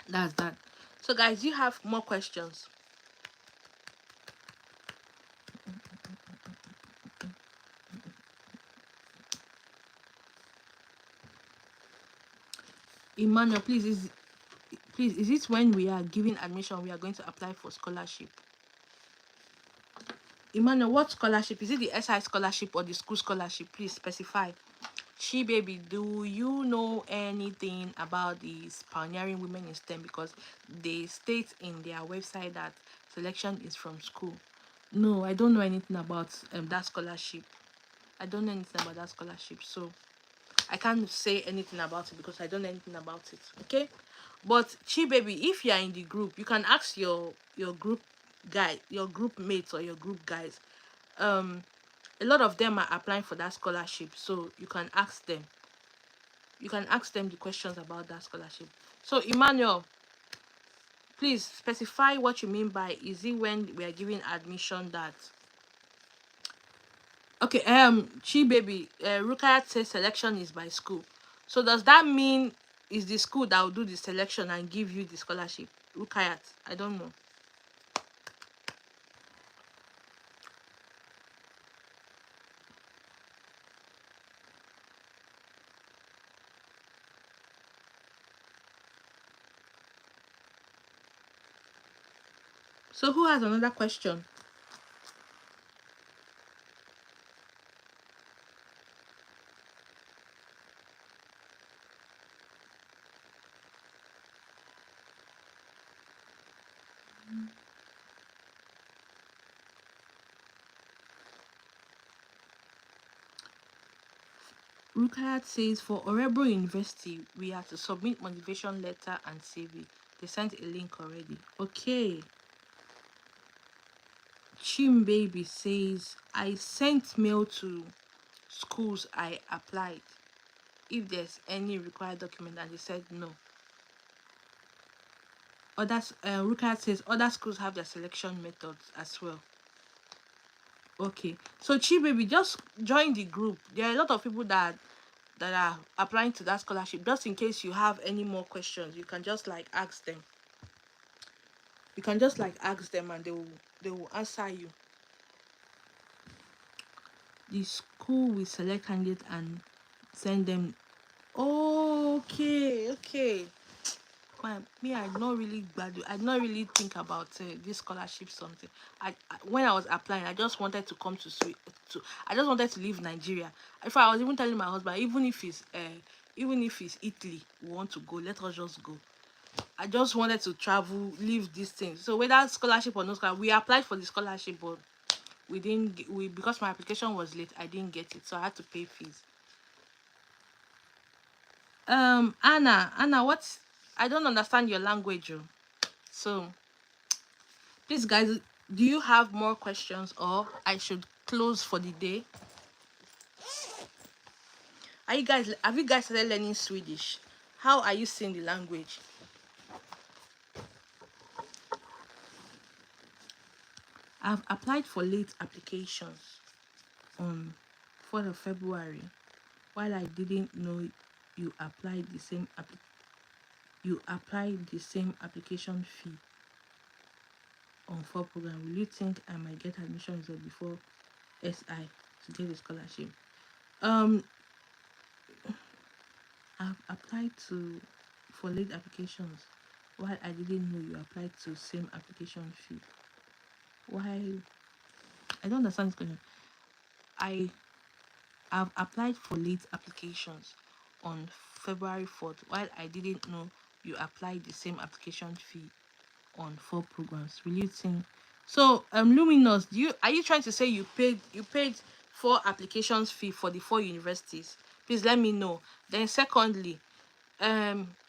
that's that. So guys, you have more questions? Emmanuel, please, is it when we are giving admission we are going to apply for scholarship? Emmanuel, what scholarship? Is it the SI scholarship or the school scholarship? Please specify. She baby, do you know anything about these pioneering women in STEM? Because they state in their website that selection is from school. No, I don't know anything about that scholarship. I don't know anything about that scholarship, so I can't say anything about it because I don't know anything about it. Okay, but Chi baby, if you are in the group, you can ask your group guy, your group mates or your group guys. A lot of them are applying for that scholarship, so you can ask them. You can ask them the questions about that scholarship. So Emmanuel, Please specify what you mean by, is it when we are giving admission that? Okay, Chi baby, Rukayat says selection is by school. So does that mean is the school that will do the selection and give you the scholarship? Rukayat, I don't know. So who has another question? Rukayat says for Orebro University, we have to submit motivation letter and CV. They sent a link already. Okay. Chim baby says I sent mail to schools I applied if there's any required document, and they said no. Others, Rukayat says other schools have their selection methods as well. Okay, so Chi baby, just join the group. There are a lot of people that are applying to that scholarship. Just in case you have any more questions, you can just like ask them. You can just like ask them, and they will answer you. The school will select candidate and send them. Okay, okay. Me, I not really bad. I not really think about this scholarship something. When I was applying, I just wanted to come to I just wanted to leave Nigeria. If I was even telling my husband, even if it's Italy, we want to go. Let us just go. I just wanted to travel, leave these things. So whether scholarship or no scholarship, we applied for the scholarship, but we didn't. Because my application was late, I didn't get it, so I had to pay fees. Anna, what? I don't understand your language, oh. So please, guys, do you have more questions, or I should close for the day? Have you guys started learning Swedish? How are you seeing the language? I've applied for late applications on 4th of February, while I didn't know you applied the same application fee on 4 program. Will you think I might get admission result before SI to get the scholarship? Um, I've applied for late applications, while I didn't know you applied to same application fee. Why? I don't understand this question. I have applied for late applications on February 4th, while I didn't know you applied the same application fee on 4 programs. Will you think? So Luminous, are you trying to say you paid 4 applications fee for the 4 universities? Please let me know. Then secondly,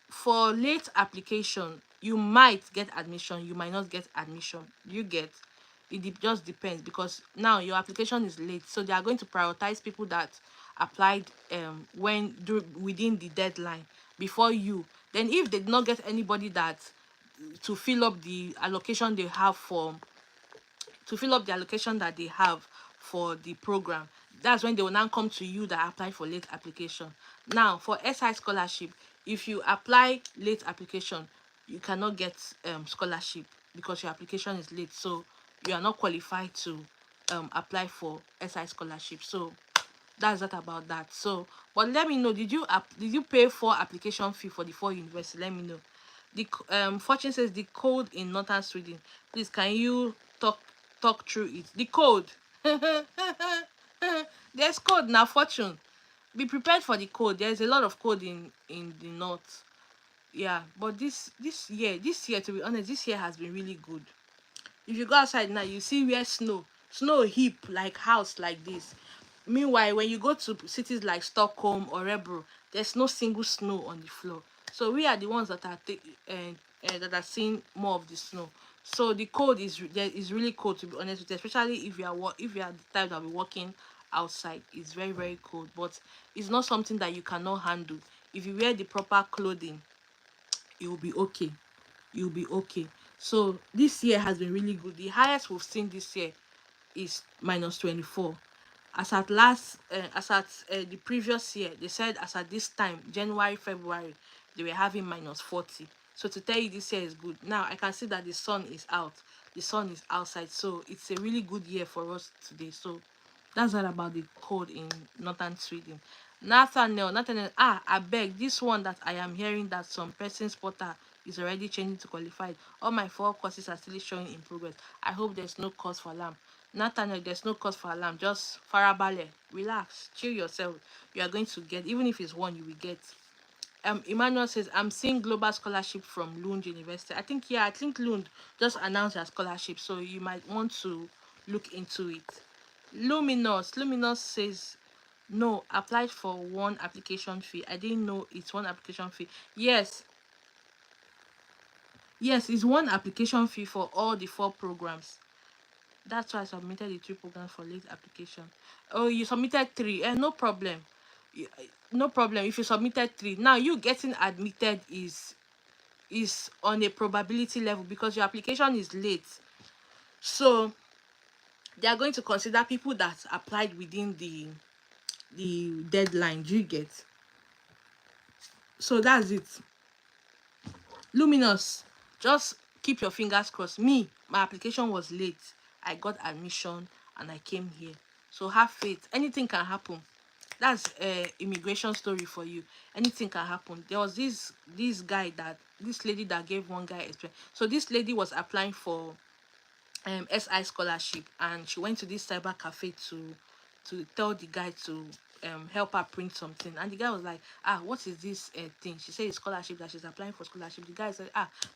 for late application, you might get admission, you might not get admission. You get just depends, because now your application is late, so they are going to prioritize people that applied within the deadline before you. Then if they did not get anybody that to fill up the allocation they have for to fill up the allocation that they have for the program, that's when they will now come to you that apply for late application. Now for SI scholarship, if you apply late application, you cannot get scholarship because your application is late, so you are not qualified to apply for SI scholarship. So that's that about that. So but let me know, did you pay for application fee for the 4 university? Let me know. The Fortune says the code in Northern Sweden. Please, can you talk through it? The code. There's code now, Fortune. Be prepared for the code. There's a lot of code in the north. Yeah, but this year, to be honest, this year has been really good. If you go outside now, you see where snow heap like house like this. Meanwhile, when you go to cities like Stockholm or Rebro, there's no single snow on the floor. So we are the ones that are seeing more of the snow. So the cold is really cold, to be honest with you, especially if you are the type that will be walking outside. It's very very cold, but it's not something that you cannot handle. If you wear the proper clothing, you'll be okay. You'll be okay. So this year has been really good. The highest we've seen this year is -24. As at the previous year, they said as at this time, January, February, they were having -40. So to tell you this year is good. Now I can see that the sun is out. The sun is outside. So it's a really good year for us today. So that's all about the cold in northern Sweden. Nathaniel, I beg this one that I am hearing that some person's portal is already changing to qualified. All my 4 courses are still showing in progress. I hope there's no cause for alarm. Nathaniel, there's no cause for alarm. Just farabale, relax, chill yourself. You are going to get, even if it's one, you will get. Emmanuel says, I'm seeing global scholarship from Lund University. I think Lund just announced their scholarship, so you might want to look into it. Luminous says, no, applied for one application fee. I didn't know it's one application fee. Yes, it's one application fee for all the 4 programs. That's why I submitted the 3 programs for late application. Oh, you submitted 3. No problem. No problem if you submitted 3. Now you getting admitted is on a probability level because your application is late. So they are going to consider people that applied within the deadline. Do you get? So that's it. Luminous, just keep your fingers crossed. My application was late. I got admission and I came here. So have faith. Anything can happen. That's immigration story for you. Anything can happen. There was this lady that gave one guy experience. So this lady was applying for SI scholarship, and she went to this cyber cafe to tell the guy to help her print something. And the guy was like, what is this thing? She said it's scholarship, that she's applying for scholarship. The guy said,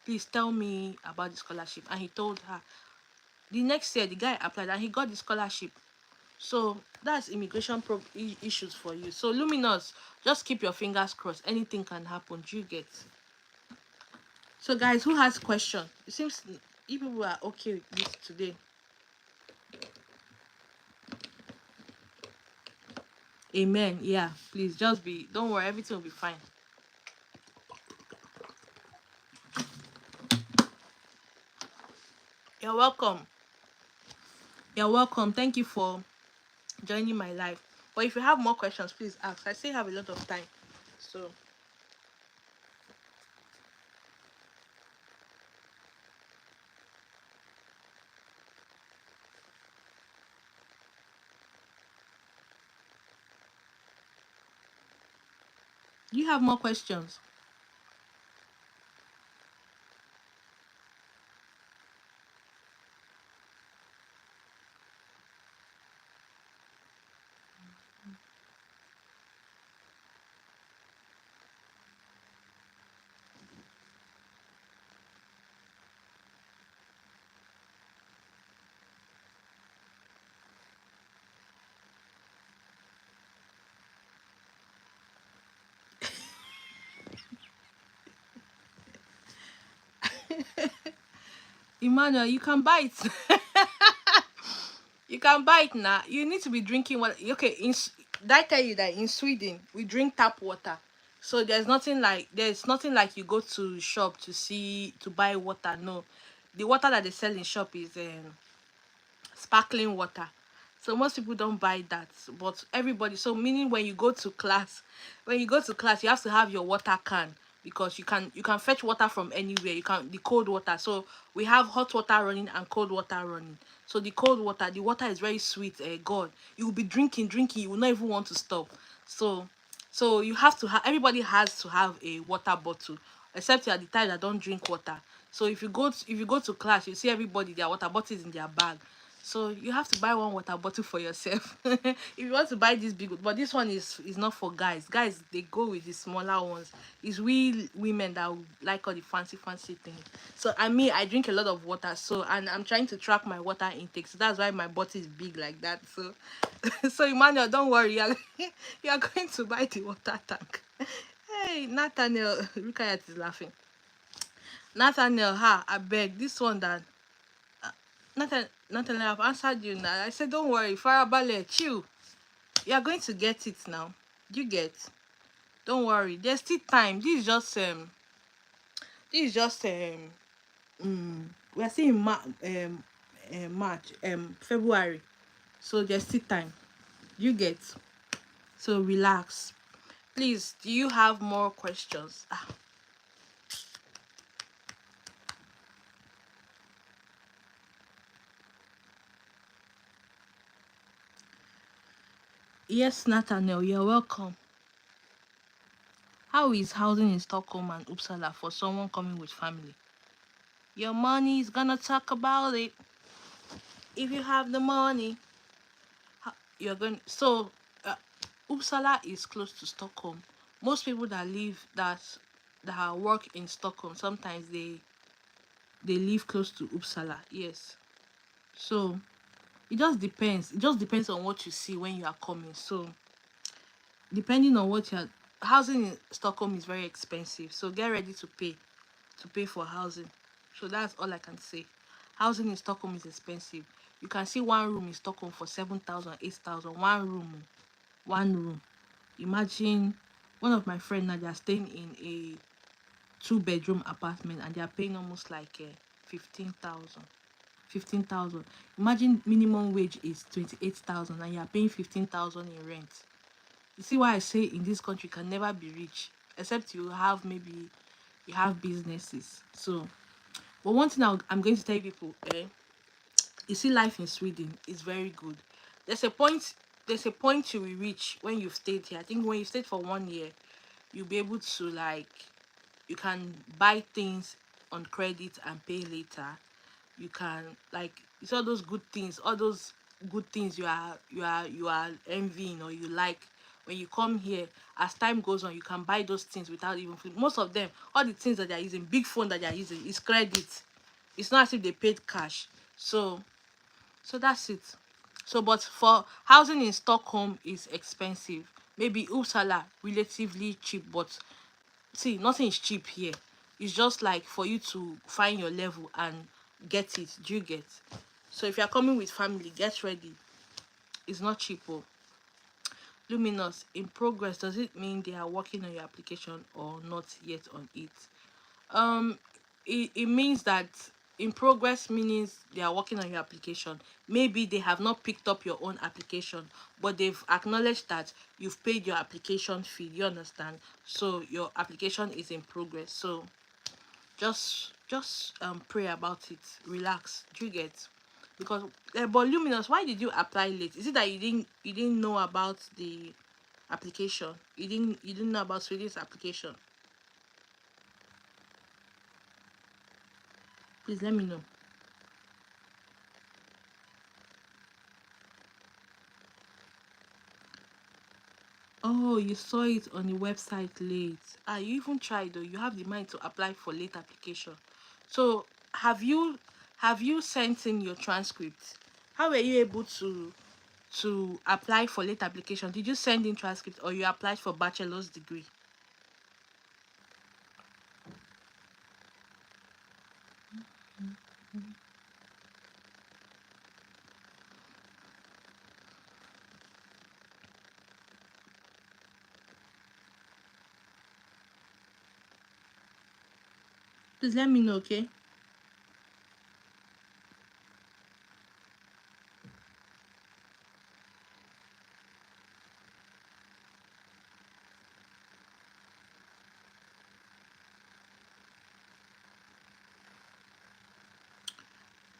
please tell me about the scholarship. And he told her. The next year the guy applied and he got the scholarship. So that's immigration issues for you. So Luminous, just keep your fingers crossed. Anything can happen. Do you get? So guys, who has question? It seems you people are okay with this today. Amen. Yeah, please just don't worry, everything will be fine. You're welcome. You're welcome. Thank you for joining my live. But if you have more questions, please ask. I still have a lot of time. So you have more questions? Emmanuel, you can bite. You can bite now. You need to be drinking water. Okay, did I tell you that in Sweden we drink tap water? So there's nothing like you go to shop to buy water. No, the water that they sell in shop is sparkling water. So most people don't buy that, but everybody. So meaning when you go to class, you have to have your water can, because you can fetch water from anywhere. You can the cold water. So we have hot water running and cold water running. So the cold water, the water is very sweet. God, you will be drinking. You will not even want to stop. So you have to have everybody has to have a water bottle, except you are the type that don't drink water. So if you go to class, you see everybody their water bottles in their bag. So you have to buy one water bottle for yourself. If you want to buy this big, but this one is not for guys. Guys, they go with the smaller ones. It's we women that like all the fancy things. So I drink a lot of water. So and I'm trying to track my water intake. So that's why my bottle is big like that. So so Emmanuel, don't worry. You are going to buy the water tank. Hey, Nathaniel, Rukayat is laughing. Nathaniel, I beg this one that Nathaniel, I've answered you now. I said, don't worry, Farabale, chill. You are going to get it now. You get. Don't worry. There's still time. This is just we are still in March, February, so there's still time. You get. So relax. Please, do you have more questions? Yes, Nathaniel, you're welcome. How is housing in Stockholm and Uppsala for someone coming with family? Your money is gonna talk about it. If you have the money, you're going. So, uh, Uppsala is close to Stockholm. Most people that live that work in Stockholm, sometimes they live close to Uppsala. Yes. So it just depends. It just depends on what you see when you are coming. So depending on what you're housing in Stockholm is very expensive. So get ready to pay for housing. So that's all I can say. Housing in Stockholm is expensive. You can see one room in Stockholm for 7,000, 8,000. One room. One room. Imagine one of my friends now, they are staying in a two-bedroom apartment and they are paying almost like 15,000. 15,000. Imagine minimum wage is 28,000 and you are paying 15,000 in rent. You see why I say in this country you can never be rich except you have maybe you have businesses. So, but one thing I'm going to tell you people, you see life in Sweden is very good. There's a point there's a point you will reach when you've stayed here. I think when you stayed for 1 year, you'll be able to like you can buy things on credit and pay later. You can like it's all those good things you are envying or you like. When you come here, as time goes on, you can buy those things without even most of them, all the things that they are using, big phone that they are using is credit. It's not as if they paid cash. So that's it. So but for housing in Stockholm is expensive. Maybe Uppsala relatively cheap, but see, nothing is cheap here. It's just like for you to find your level and get it. Do you get? So if you're coming with family, get ready. It's not cheap. Oh. Luminous in progress. Does it mean they are working on your application or not yet on it? um it means that in progress means they are working on your application. Maybe they have not picked up your own application, but they've acknowledged that you've paid your application fee. You understand? So your application is in progress. So just pray about it. Relax. Do you get? Because but Luminous, why did you apply late? Is it that you didn't know about the application? You didn't know about Sweden's application? Please let me know. Oh, you saw it on the website late. You even tried though. You have the mind to apply for late application. So have you sent in your transcript? How were you able to apply for late application? Did you send in transcript or you applied for bachelor's degree? Please let me know, okay?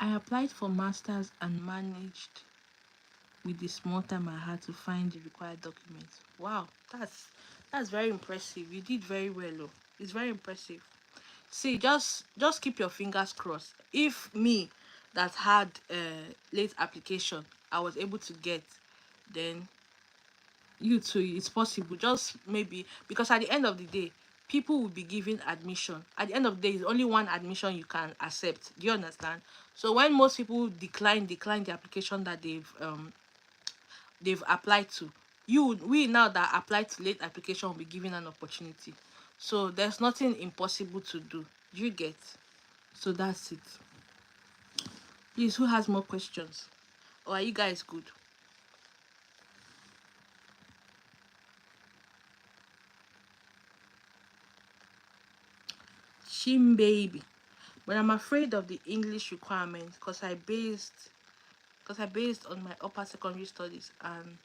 I applied for masters and managed with the small time I had to find the required documents. Wow, that's very impressive. You did very well, oh. It's very impressive. See, just keep your fingers crossed. If me that had late application I was able to get, then you too, it's possible. Just maybe because at the end of the day, people will be given admission. At the end of the day, it's only one admission you can accept. Do you understand? So when most people decline the application that they've applied to, we now that applied to late application will be given an opportunity. So there's nothing impossible to do. Do you get? So that's it. Please, who has more questions? Or are you guys good? Shim baby. But I'm afraid of the English requirements because I based on my upper secondary studies and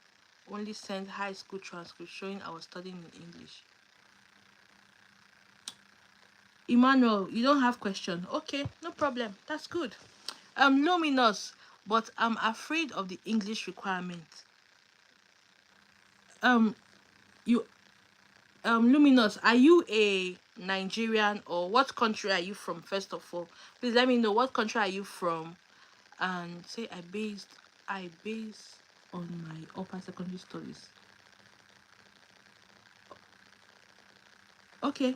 only sent high school transcripts showing I was studying in English. Emmanuel, you don't have question. Okay, no problem. That's good. Luminous, but I'm afraid of the English requirement. Um, you Luminous, are you a Nigerian or what country are you from? First of all, please let me know what country are you from, and say I base on my upper secondary studies. Okay.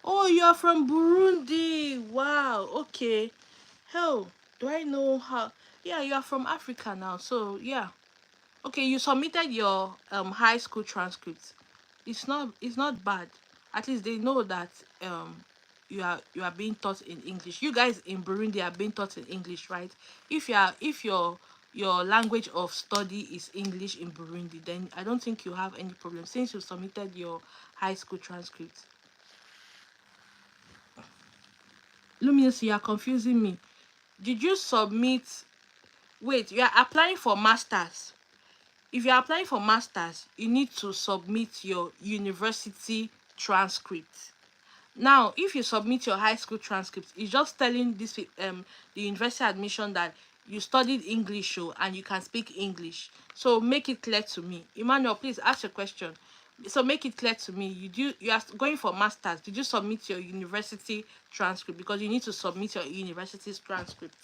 Oh, you're from Burundi. Wow. Okay. Hell, do I know how? Yeah, you are from Africa now. So yeah. Okay, you submitted your high school transcript. It's not bad. At least they know that you are being taught in English. You guys in Burundi are being taught in English, right? If your language of study is English in Burundi, then I don't think you have any problem since you submitted your high school transcript. Luminous, you are confusing me. Did you submit? Wait, you are applying for masters. If you're applying for masters, you need to submit your university transcript. Now, if you submit your high school transcript, it's just telling the university admission that you studied English and you can speak English. So make it clear to me. Emmanuel, please ask your question. So make it clear to me. You are going for masters. Did you submit your university transcript? Because you need to submit your university's transcript.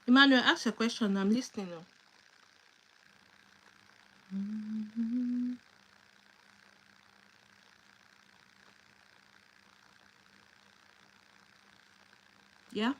Emmanuel, ask your question. I'm listening. Yeah.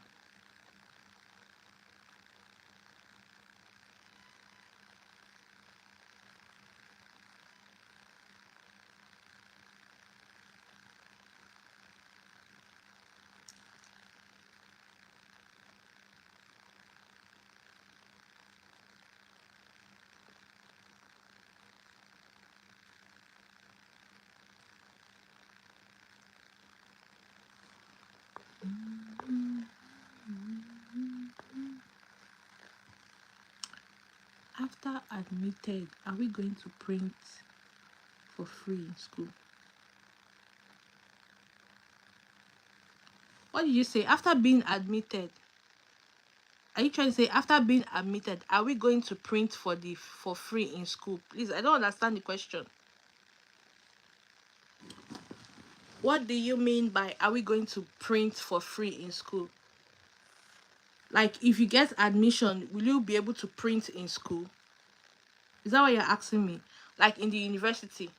After admitted, are we going to print for free in school? What did you say? After being admitted, are you trying to say after being admitted, are we going to print for free in school? Please, I don't understand the question. What do you mean by are we going to print for free in school? Like if you get admission, will you be able to print in school? Is that what you're asking me? Like in the university,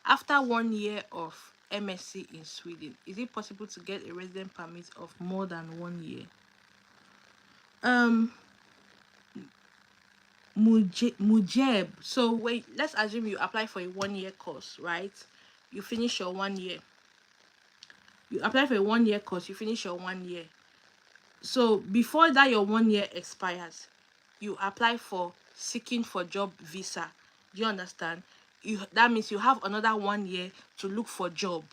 after 1 year of MSc in Sweden, is it possible to get a resident permit of more than 1 year? Um, Mujeb. So wait, let's assume you apply for a 1 year course, right? You finish your 1 year. You apply for a 1 year course, you finish your 1 year. So before that your 1 year expires, you apply for seeking for job visa. Do you understand? That means you have another 1 year to look for job.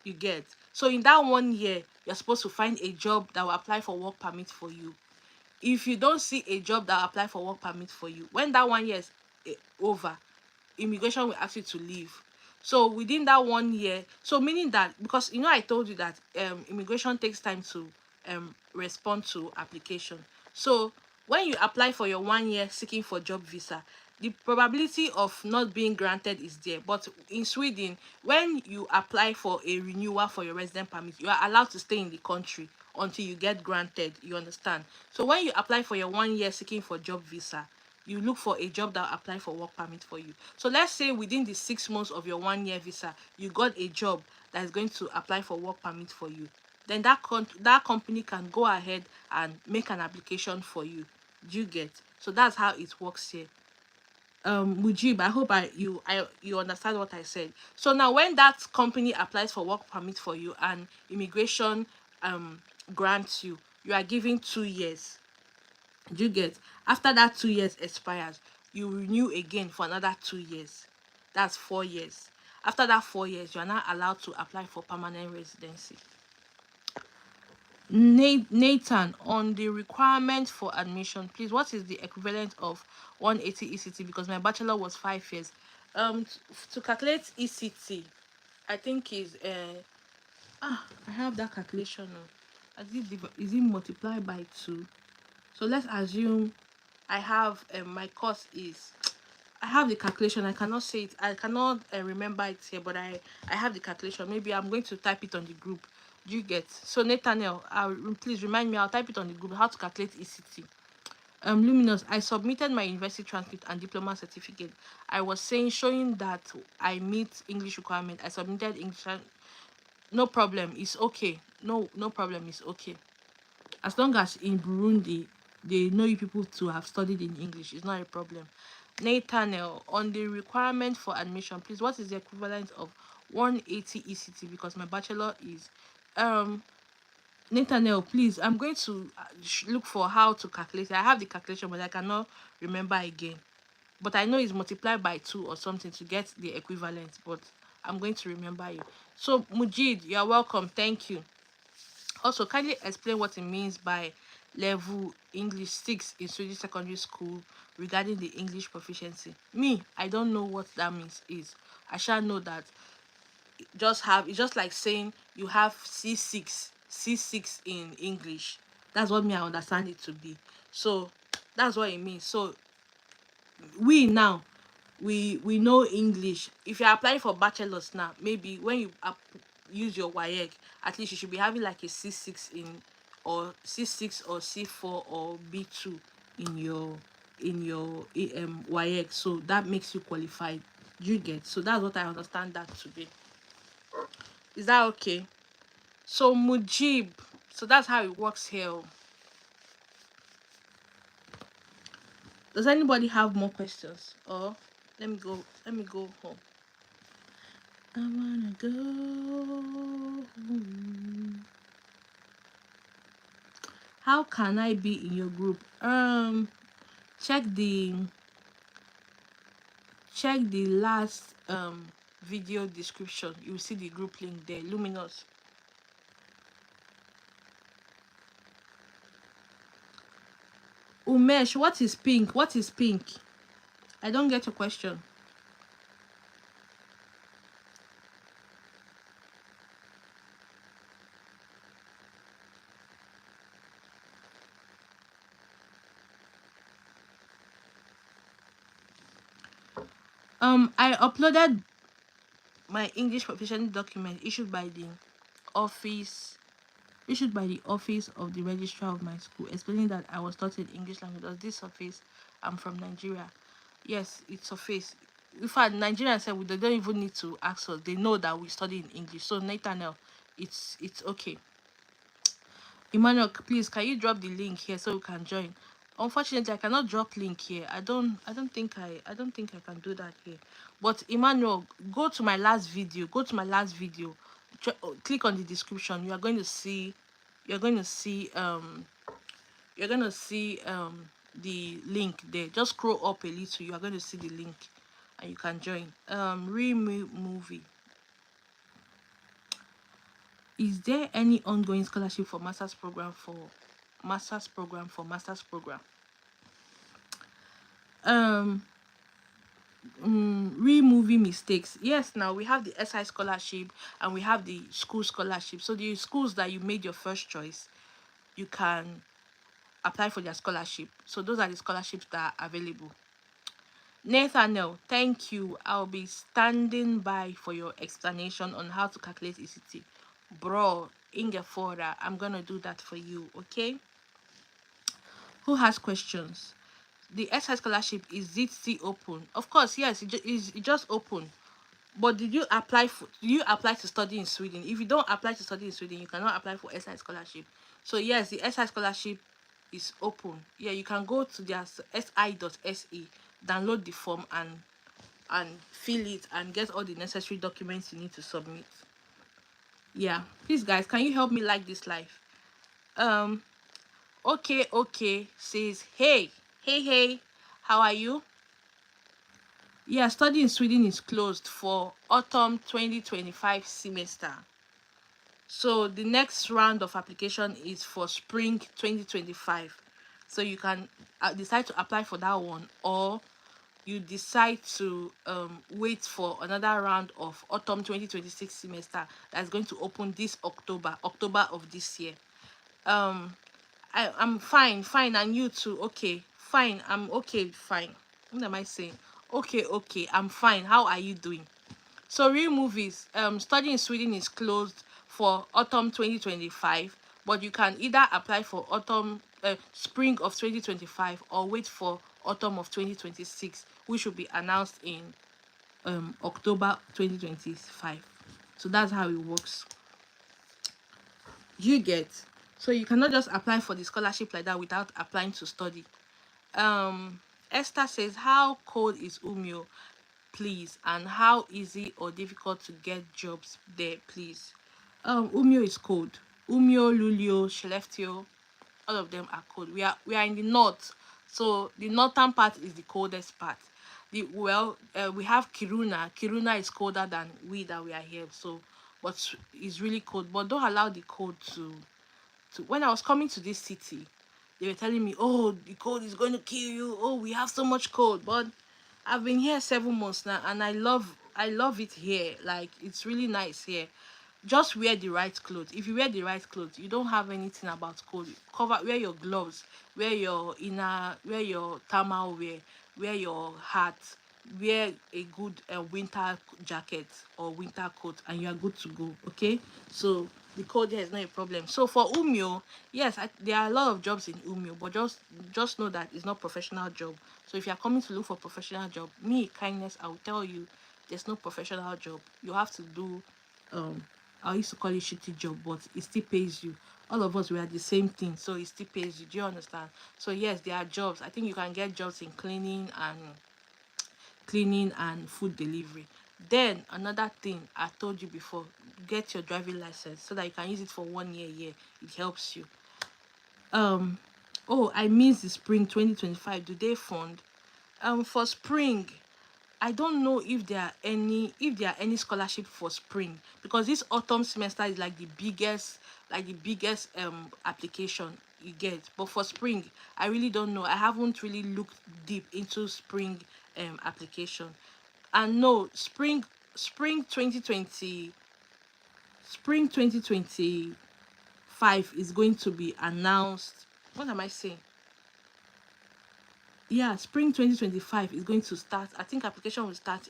You get? So in that 1 year, you're supposed to find a job that will apply for work permit for you. If you don't see a job that will apply for work permit for you, when that 1 year is over, immigration will ask you to leave. So within that 1 year, so meaning that, because I told you that immigration takes time to respond to application. So when you apply for your 1 year seeking for job visa, the probability of not being granted is there. But in Sweden, when you apply for a renewal for your resident permit, you are allowed to stay in the country until you get granted. You understand? So when you apply for your 1 year seeking for job visa, you look for a job that will apply for work permit for you. So let's say within the 6 months of your 1 year visa, you got a job that is going to apply for work permit for you. Then that company can go ahead and make an application for you. Do you get? So that's how it works here. Mujib, I hope you understand what I said. So now when that company applies for work permit for you and immigration grants you, you are given 2 years. Do you get? After that 2 years expires, you renew again for another 2 years. That's 4 years. After that 4 years, you are not allowed to apply for permanent residency. Nathan, on the requirement for admission, please, what is the equivalent of 180 ECT? Because my bachelor was 5 years. To calculate ECT, I think is I have that calculation now. Is it multiplied by 2? So let's assume I have my course is, I have the calculation. I cannot say it. I cannot remember it here, but I have the calculation. Maybe I'm going to type it on the group. Do you get? So Nathaniel, please remind me. I'll type it on the group how to calculate ECT. Luminous, I submitted my university transcript and diploma certificate. I was showing that I meet English requirement. I submitted English. No problem. It's okay. No problem. It's okay. As long as in Burundi they know you people to have studied in English, it's not a problem. Nathaniel, on the requirement for admission, please, what is the equivalent of 180 ECT? Because my bachelor is Nathaniel, please, I'm going to look for how to calculate it. I have the calculation, but I cannot remember again. But I know it's multiplied by 2 or something to get the equivalent, but I'm going to remember it. So Mujid, you're welcome. Thank you. Also, kindly explain what it means by level English 6 in Swedish secondary school regarding the English proficiency. Me, I don't know what that means is. I shall know that it's just like saying you have C6 in English. That's what me I understand it to be. So that's what it means. So we now we know English. If you're applying for bachelor's now, maybe when you use your WAEC, at least you should be having like a C6 in, or C6 or C4 or B2 in your WAEC. So that makes you qualified. You get? So that's what I understand that to be. Is that okay? So Mujib, so that's how it works here. Does anybody have more questions? Or let me go home. I wanna go home. How can I be in your group? Check the last video description. You will see the group link there. Luminous. Umesh, what is pink? What is pink? I don't get your question. I uploaded my English proficiency document issued by the office of the registrar of my school, explaining that I was taught in English language. Does this surface? I'm from Nigeria. Yes, it surface. In fact, Nigerians said they don't even need to ask us. They know that we study in English. So Nathaniel, it's okay. Emmanuel, please, can you drop the link here so we can join? Unfortunately, I cannot drop link here. I don't think I can do that here. But Emmanuel, go to my last video. Click on the description. You are going to see the link there. Just scroll up a little. You are going to see the link and you can join. Movie. Is there any ongoing scholarship for master's program removing mistakes? Yes, now we have the SI scholarship and we have the school scholarship. So the schools that you made your first choice, you can apply for their scholarship. So those are the scholarships that are available. Nathaniel, thank you. I'll be standing by for your explanation on how to calculate ECT. Bro, Ingefora, I'm gonna do that for you, okay? Who has questions? The SI scholarship, is it still open? Of course, yes, it just open. But did you apply to study in Sweden? If you don't apply to study in Sweden, you cannot apply for SI scholarship. So yes, the SI scholarship is open. Yeah, you can go to their si.se, download the form and fill it and get all the necessary documents you need to submit. Yeah, please guys, can you help me like this live? Okay says, hey, how are you? Yeah, study in Sweden is closed for autumn 2025 semester. So the next round of application is for spring 2025. So you can decide to apply for that one, or you decide to wait for another round of autumn 2026 semester that's going to open this October of this year. um I'm fine, fine, and you too? Okay, fine, I'm okay, fine. What am I saying? Okay, okay, I'm fine. How are you doing? So real movies, study in Sweden is closed for autumn 2025, but you can either apply for spring of 2025 or wait for autumn of 2026, which will be announced in October 2025. So that's how it works. You get. So you cannot just apply for the scholarship like that without applying to study. um Esther says, how cold is Umio, please, and how easy or difficult to get jobs there, please? Umio is cold. Umio, Lulio, Sheleftio, all of them are cold. We are in the north, so the northern part is the coldest part. We have Kiruna. Kiruna is colder than we that we are here, so but it's really cold. But don't allow the cold to when I was coming to this city, they were telling me, oh, the cold is going to kill you. Oh, we have so much cold. But I've been here 7 months now, and I love it here. Like, it's really nice here. Just wear the right clothes. If you wear the right clothes, you don't have anything about cold. Wear your gloves, wear your thermal wear your hat, wear a good winter jacket or winter coat, and you are good to go. Okay, so the cold here is not a problem. So for Umio, yes, there are a lot of jobs in Umio, but just know that it's not professional job. So if you are coming to look for professional job, me kindness, I will tell you, there's no professional job. You have to do um I used to call it shitty job, but it still pays you. All of us, we are the same thing, so it still pays you. Do you understand? So yes, there are jobs. I think you can get jobs in cleaning and food delivery. Then another thing I told you before, get your driving license so that you can use it for 1 year. It helps you. Um, oh, I missed the spring 2025. Do they fund? For spring, I don't know if there are any scholarship for spring, because this autumn semester is like the biggest application you get. But for spring, I really don't know. I haven't really looked deep into spring application. And no, spring 2020 spring 2025 is going to be announced. What am I saying? Yeah, spring 2025 is going to start. I think application will start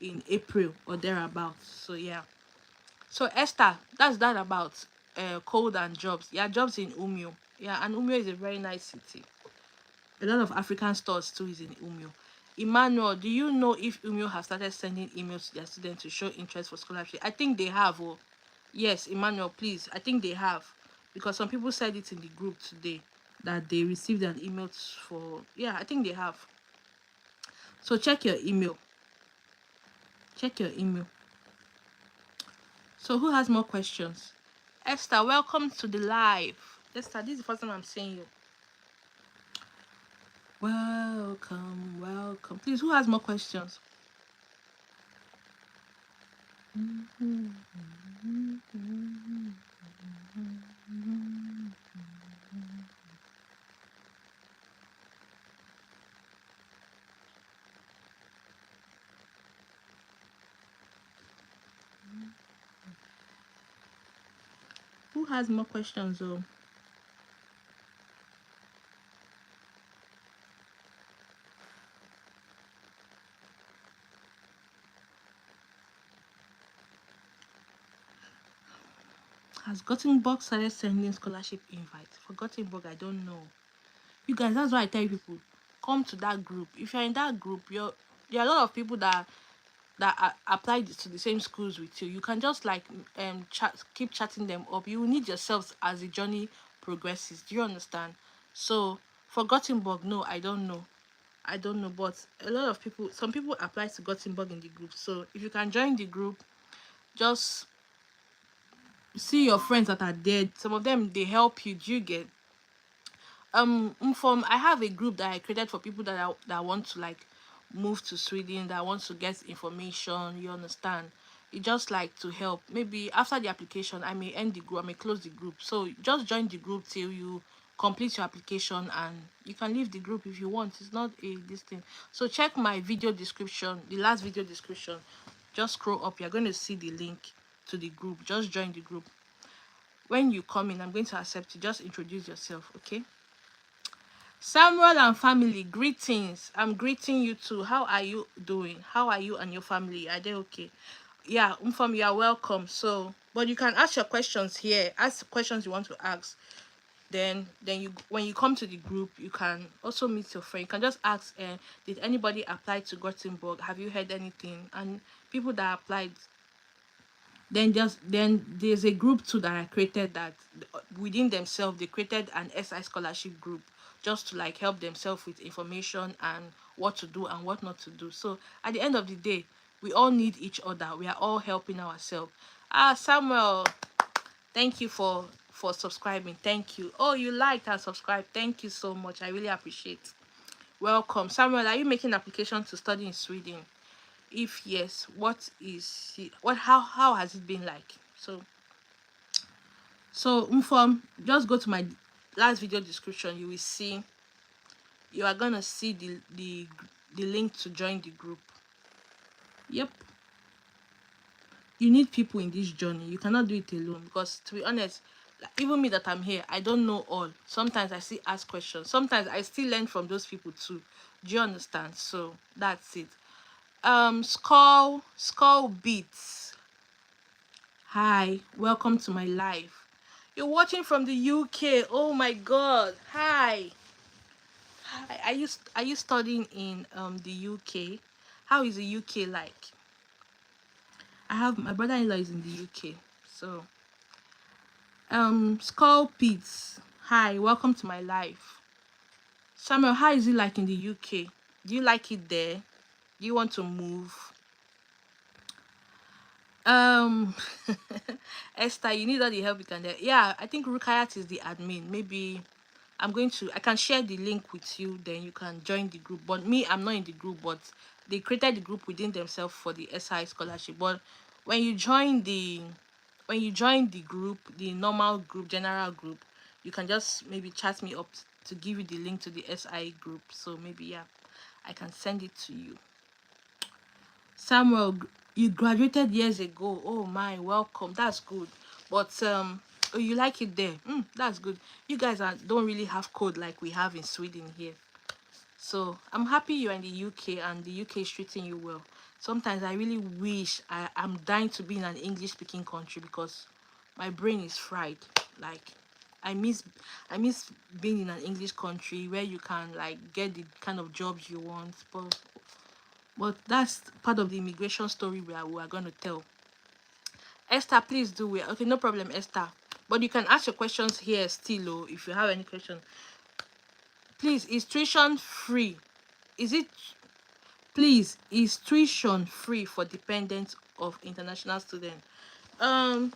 in April or thereabouts. So yeah. So Esther, that's that about cold and jobs. Yeah, jobs in Umio. Yeah, and Umio is a very nice city. A lot of African stores too is in Umio. Emmanuel, do you know if Umio has started sending emails to their students to show interest for scholarship? I think they have. Oh, yes, Emmanuel, please. I think they have, because some people said it in the group today that they received an email for. Yeah, I think they have. So check your email. Check your email. So who has more questions? Esther, welcome to the live. Esther, this is the first time I'm seeing you. Welcome, welcome. Please, who has more questions? Who has more questions though? Has Gothenburg started sending scholarship invites? For Gothenburg, I don't know. You guys, that's why I tell you people, come to that group. If you're in that group, there are a lot of people that applied to the same schools with you. You can just like keep chatting them up. You will need yourselves as the journey progresses. Do you understand? So for Gothenburg, no, I don't know. I don't know, but a lot of people, some people apply to Gothenburg in the group. So if you can join the group, just see your friends that are there. Some of them, they help you. Do you get? From I have a group that I created for people that want to like move to Sweden, that wants to get information, you understand, you just like to help. Maybe after the application, I may end the group, I may close the group, so just join the group till you complete your application, and you can leave the group if you want. It's not a this thing. So check my video description, the last video description. Just scroll up, you're going to see the link to the group. Just join the group. When you come in, I'm going to accept you. Just introduce yourself, okay? Samuel and family, greetings. I'm greeting you too. How are you doing? How are you and your family? Are they okay? Yeah, you are welcome. So, but you can ask your questions here. Ask the questions you want to ask. Then you, when you come to the group, you can also meet your friend. You can just ask, did anybody apply to Gothenburg? Have you heard anything? And people that applied, then there's a group too that I created, that within themselves they created an SI scholarship group, just to like help themselves with information and what to do and what not to do. So at the end of the day, we all need each other. We are all helping ourselves. Samuel, thank you for subscribing. Thank you. Oh, you liked and subscribed. Thank you so much. I really appreciate. Welcome. Samuel, are you making application to study in Sweden? If yes, what is it, how has it been like? So just go to my last video description. You will see, you are gonna see the link to join the group. Yep, you need people in this journey. You cannot do it alone, because to be honest, like, even me that I'm here, I don't know all. Sometimes I still ask questions, sometimes I still learn from those people too. Do you understand? So that's it. Skull Beats, hi, welcome to my live. You're watching from the UK. Oh my god. Hi. Hi. Are you studying in the UK? How is the UK like? I have my brother-in-law is in the UK. So Skull Pits, hi, welcome to my live. Samuel, how is it like in the UK? Do you like it there? Do you want to move? Esther, you need all the help you can get. Yeah, I think Rukayat is the admin. Maybe I can share the link with you, then you can join the group. But me, I'm not in the group, but they created the group within themselves for the SI scholarship. But when you join the group, the normal group, general group, you can just maybe chat me up to give you the link to the SI group. So maybe, yeah, I can send it to you. Samuel, you graduated years ago. Oh my, welcome. That's good. But oh, you like it there? That's good. You guys don't really have code like we have in Sweden here. So I'm happy you're in the UK and the UK is treating you well. Sometimes I really wish I'm dying to be in an English speaking country, because my brain is fried. Like, I miss being in an English country where you can like get the kind of jobs you want. But that's part of the immigration story we are going to tell. Esther, please do it. Okay, no problem, Esther. But you can ask your questions here still, oh, if you have any question. Please, is tuition free? Is it, please, is tuition free for dependents of international students? Um,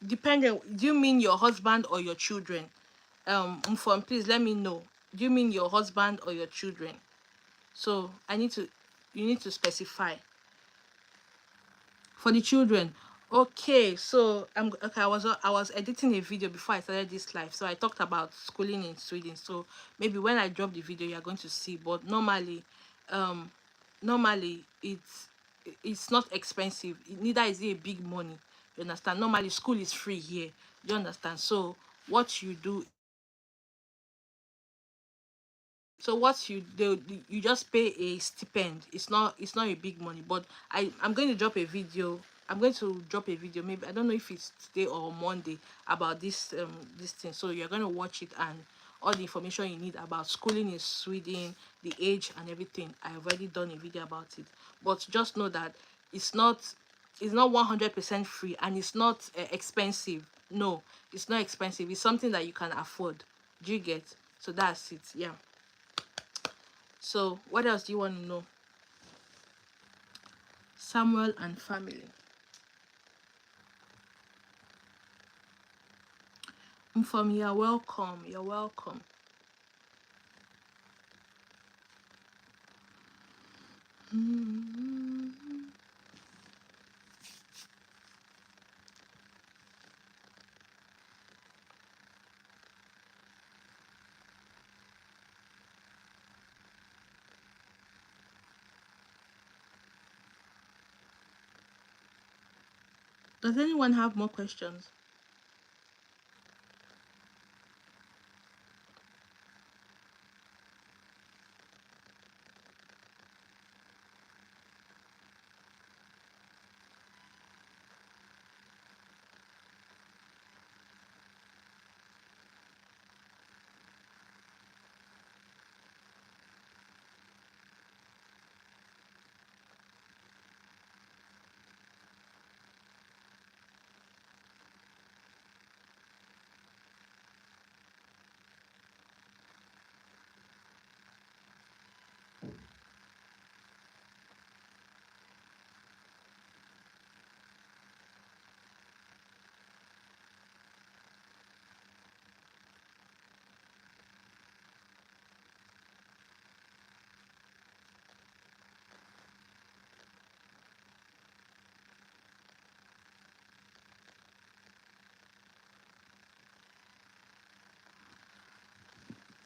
Dependent, do you mean your husband or your children? Please let me know. Do you mean your husband or your children? So you need to specify. For the children, okay. So okay, I was editing a video before I started this live, so I talked about schooling in Sweden. So maybe when I drop the video, you're going to see. But normally, um normally it's not expensive, neither is it a big money. You understand? Normally school is free here. You understand? So what you do, what you do, you just pay a stipend. It's not a big money. But I'm going to drop a video. I'm going to drop a video, maybe, I don't know if it's today or Monday, about this thing. So you're going to watch it, and all the information you need about schooling in Sweden, the age and everything, I've already done a video about it. But just know that it's not 100% free, and it's not expensive. No, it's not expensive. It's something that you can afford. Do you get? So that's it. Yeah. So what else do you want to know? Samuel and family. You're welcome. You're welcome. Does anyone have more questions?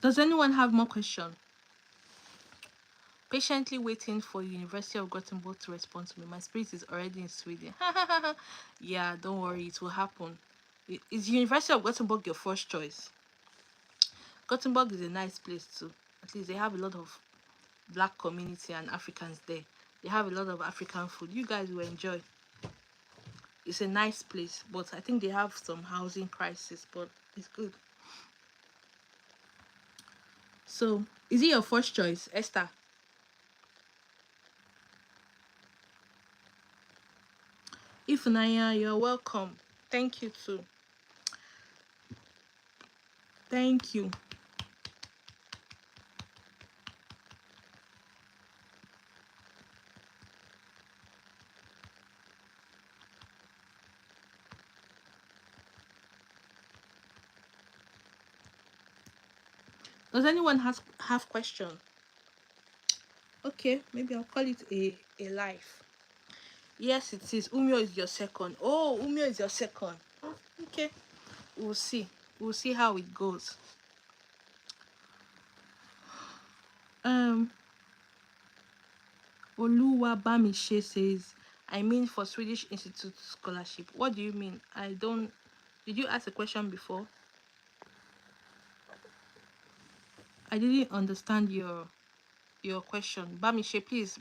Does anyone have more questions? Patiently waiting for University of Gothenburg to respond to me. My spirit is already in Sweden. Yeah, don't worry, it will happen. Is University of Gothenburg your first choice? Gothenburg is a nice place too. At least they have a lot of black community and Africans there. They have a lot of African food. You guys will enjoy. It's a nice place, but I think they have some housing crisis, but it's good. So, is it your first choice, Esther? If Naya, you're welcome. Thank you too. Thank you. Does anyone have question? Okay, maybe I'll call it a life. Yes, it is. Umio is your second. Oh, Umio is your second. Okay, we'll see. We'll see how it goes. Um, Oluwa Bamishe says, I mean for Swedish Institute scholarship. What do you mean? I don't. Did you ask a question before? I didn't understand your question. Bamishe, please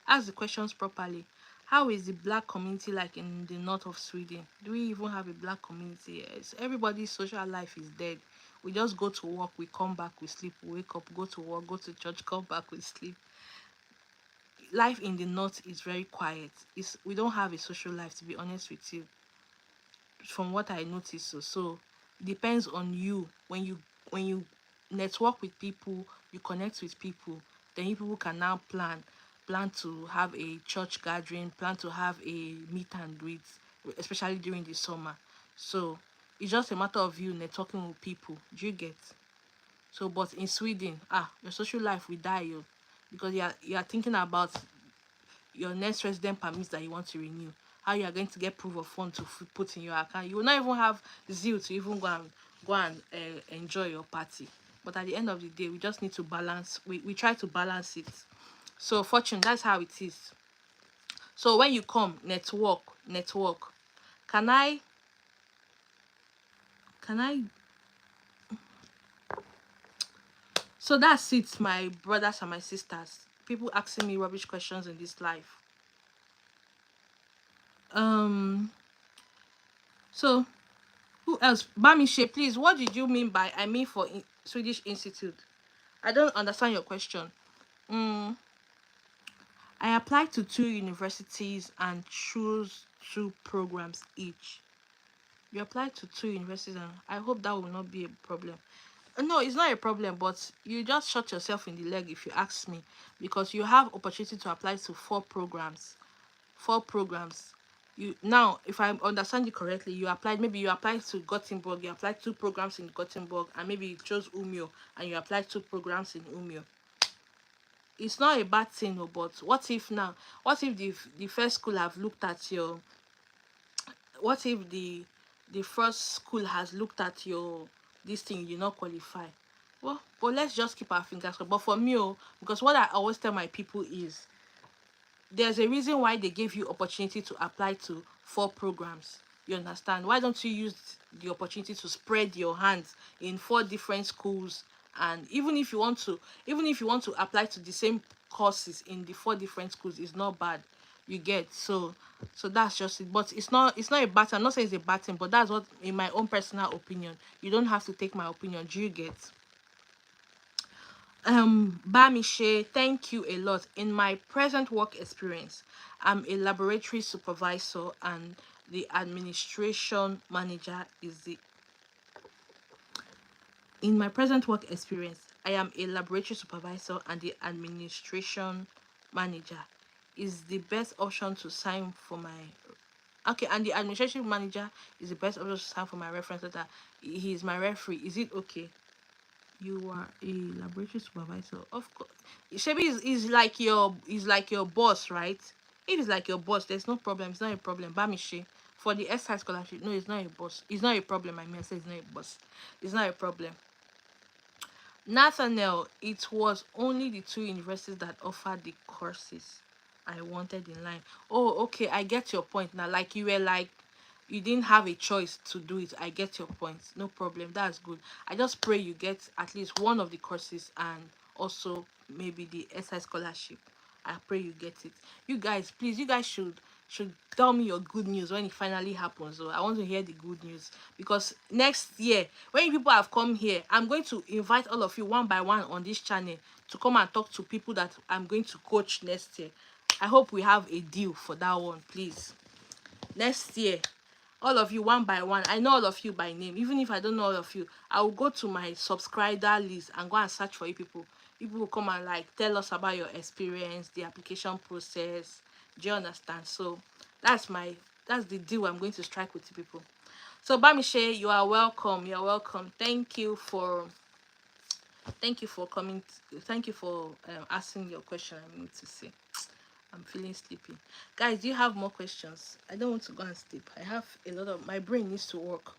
ask the questions properly. How is the black community like in the north of Sweden? Do we even have a black community? Yes, everybody's social life is dead. We just go to work, we come back, we sleep, we wake up, go to work, go to church, come back, we sleep. Life in the north is very quiet. We don't have a social life, to be honest with you, from what I noticed. So it depends on you. When you network with people, you connect with people, then you people can now plan to have a church gathering, plan to have a meet and greet, especially during the summer. So it's just a matter of you networking with people. Do you get? So but in Sweden, your social life will die you, because you are thinking about your next resident permits that you want to renew, how you are going to get proof of fund to put in your account. You will not even have zeal to even go and enjoy your party. But at the end of the day, we just need to balance. We try to balance it. So fortune, that's how it is. So when you come, network. Can I can I so that's it, my brothers and my sisters. People asking me rubbish questions in this life. Um so who else? Bamishe, please, what did you mean by I mean for Swedish Institute? I don't understand your question. Mm, I applied to 2 universities and choose 2 programs each. You applied to 2 universities, and I hope that will not be a problem. No, it's not a problem, but you just shot yourself in the leg if you ask me, because you have opportunity to apply to 4 programs. 4 programs. You now, if I understand you correctly, you applied to Gothenburg, you applied 2 programs in Gothenburg, and maybe you chose Umio and you applied 2 programs in Umio. it's not a bad thing. No, but what if now, what if the first school have looked at your, what if the first school has looked at your this thing, you not qualify? Well, but let's just keep our fingers crossed. But for me, oh, because what I always tell my people is, there's a reason why they gave you opportunity to apply to 4 programs. You understand? Why don't you use the opportunity to spread your hands in 4 different schools? And even if you want to apply to the same courses in the 4 different schools, it's not bad. You get? So that's just it. But it's not a bad thing. I'm not saying it's a bad thing, but that's what, in my own personal opinion. You don't have to take my opinion. Do you get? Bamishe, thank you a lot. In my present work experience, I'm a laboratory supervisor and the administration manager is the in my present work experience, I am a laboratory supervisor and the administration manager is the best option to sign for my, okay, and the administration manager is the best option to sign for my reference letter. He is my referee. Is it okay? You are a laboratory supervisor, of course. Shebi is like your boss, right? If it's like your boss, there's no problem. It's not a problem. Bamishi, for the SI scholarship, no, it's not a boss. It's not a problem. I mean, I say it's not a boss. It's not a problem. Nathaniel, it was only the 2 universities that offered the courses I wanted in line. Oh, okay, I get your point now. Like you were like, you didn't have a choice to do it. I get your point. No problem. That's good. I just pray you get at least one of the courses and also maybe the SI scholarship. I pray you get it. You guys, please, you guys should tell me your good news when it finally happens. So I want to hear the good news, because next year when people have come here, I'm going to invite all of you one by one on this channel to come and talk to people that I'm going to coach next year. I hope we have a deal for that one, please. Next year, all of you one by one. I know all of you by name. Even if I don't know all of you, I will go to my subscriber list and go and search for you people. People will come and like tell us about your experience, the application process. Do you understand? So that's the deal I'm going to strike with you people. So Bamishe, you are welcome. You are welcome. Thank you for coming. Thank you for asking your question. I need to say. I'm feeling sleepy. Guys, do you have more questions? I don't want to go and sleep. I have a lot of, my brain needs to work.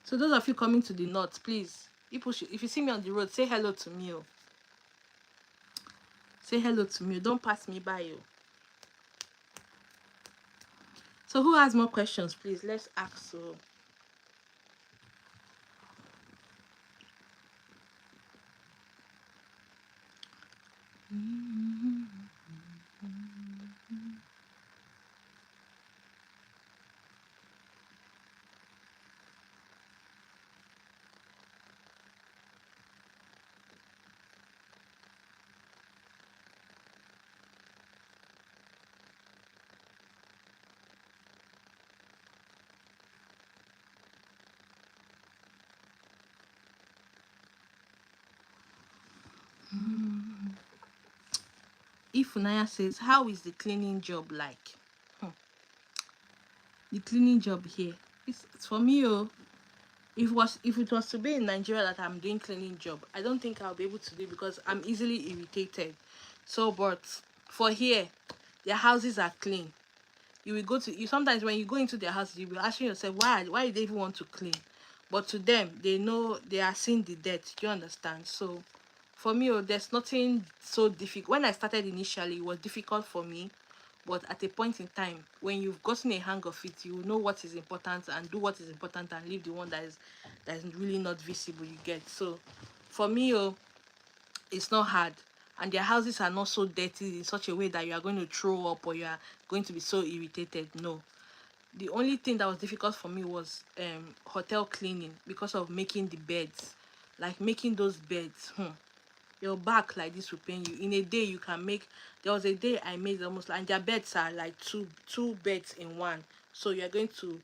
So those of you coming to the north, please, people should, if you see me on the road, say hello to me. Oh. Say hello to me. Don't pass me by. Oh. So who has more questions, please? Let's ask. So if Funaya says, how is the cleaning job like? The cleaning job here, it's for me. Oh, if it was to be in Nigeria that I'm doing cleaning job, I don't think I'll be able to do it because I'm easily irritated. So, but for here, their houses are clean. You will go to, you sometimes when you go into their house, you will asking yourself why do they even want to clean? But to them, they know they are seeing the dirt. Do you understand? So for me, oh, there's nothing so difficult. When I started initially, it was difficult for me, but at a point in time when you've gotten a hang of it, you know what is important and do what is important and leave the one that is really not visible. You get? So for me, oh, it's not hard, and their houses are not so dirty in such a way that you are going to throw up or you are going to be so irritated. No, the only thing that was difficult for me was hotel cleaning, because of making the beds, like making those beds. Your back like this will pain you. In a day you can make, there was a day I made almost like, and their beds are like two beds in one. So you're going to,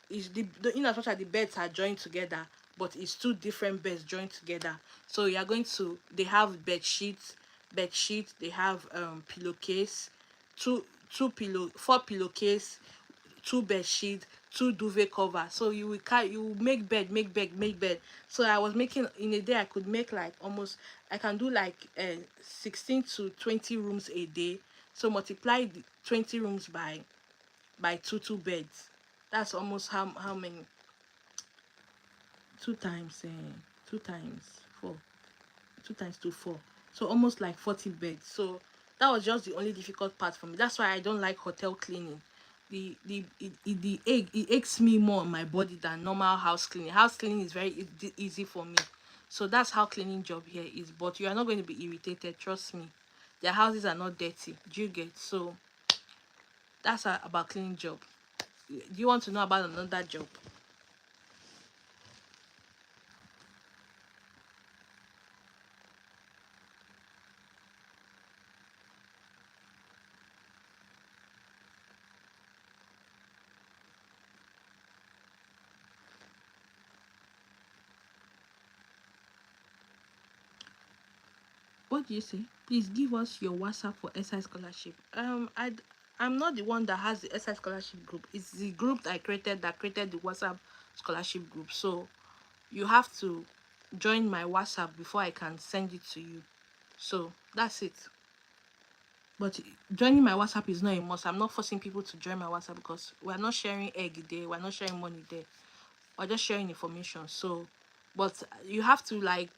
is the in as much as the beds are joined together, but it's 2 different beds joined together. So you're going to, they have bed sheets, they have pillowcase, two pillow 4 pillowcase, 2 bed sheets, two duvet cover. So you will carry, you will make bed, make bed. So I was making, in a day I could make like almost, I can do like 16 to 20 rooms a day. So multiply the 20 rooms by two beds. That's almost how many? Two times 4, 2 times 2 4, so almost like 40 beds. So that was just the only difficult part for me. That's why I don't like hotel cleaning. It aches me more on my body than normal house cleaning. House cleaning is very easy for me. So that's how cleaning job here is. But you are not going to be irritated, trust me. Their houses are not dirty, do you get? So that's about cleaning job. Do you want to know about another job? What do you say? Please give us your WhatsApp for SI scholarship. I'm not the one that has the SI scholarship group. It's the group that I created that created the WhatsApp scholarship group. So you have to join my WhatsApp before I can send it to you. So that's it. But joining my WhatsApp is not a must. I'm not forcing people to join my WhatsApp because we're not sharing egg there. We're not sharing money there. We're just sharing information. So, but you have to like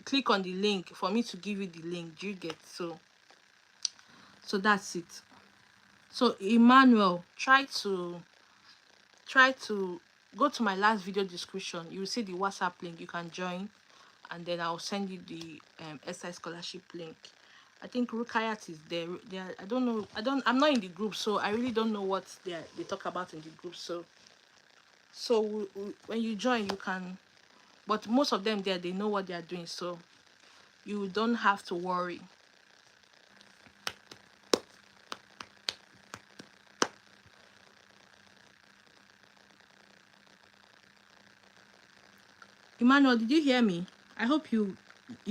click on the link for me to give you the link. Do you get? So that's it. So Emmanuel, try to go to my last video description. You will see the WhatsApp link. You can join, and then I'll send you the SI scholarship link. I think Rukayat is there. I don't know. I'm not in the group, so I really don't know what they talk about in the group. So when you join, you can. But most of them there, they know what they are doing, so you don't have to worry. Emmanuel, did you hear me? I hope you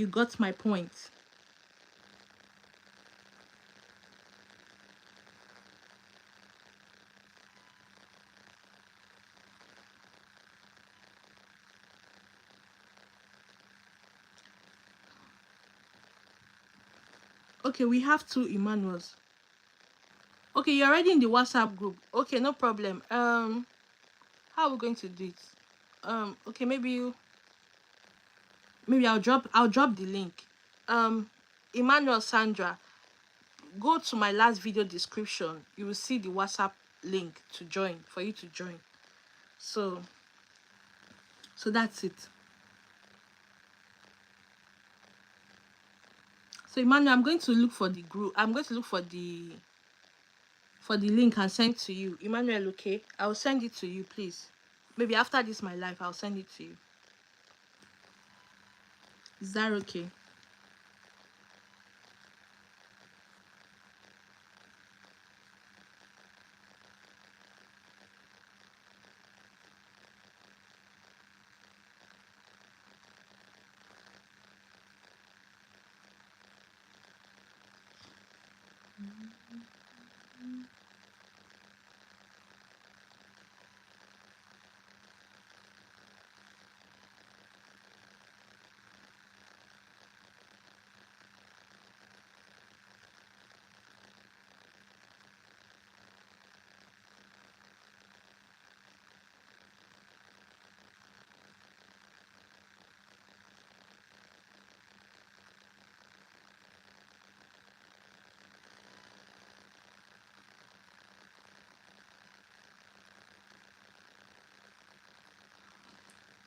got my point. Okay, we have two Emmanuels. Okay, you're already in the WhatsApp group. Okay, no problem. How are we going to do it? Okay, maybe I'll drop the link. Emmanuel, Sandra, go to my last video description. You will see the WhatsApp link to join, for you to join. So that's it. So Emmanuel, I'm going to look for the group. I'm going to look for the link and send to you. Emmanuel, okay? I'll send it to you, please. Maybe after this my life, I'll send it to you. Is that okay?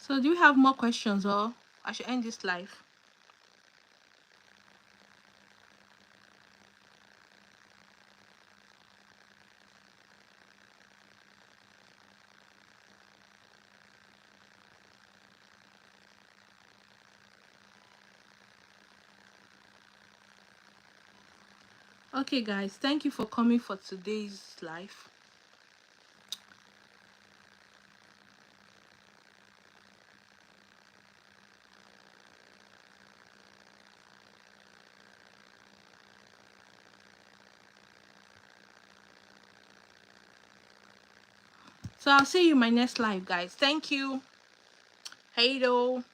So do you have more questions, or I should end this live? Okay, guys, thank you for coming for today's live. So So I'll see you in my next live, guys. Thank you. Hey, though.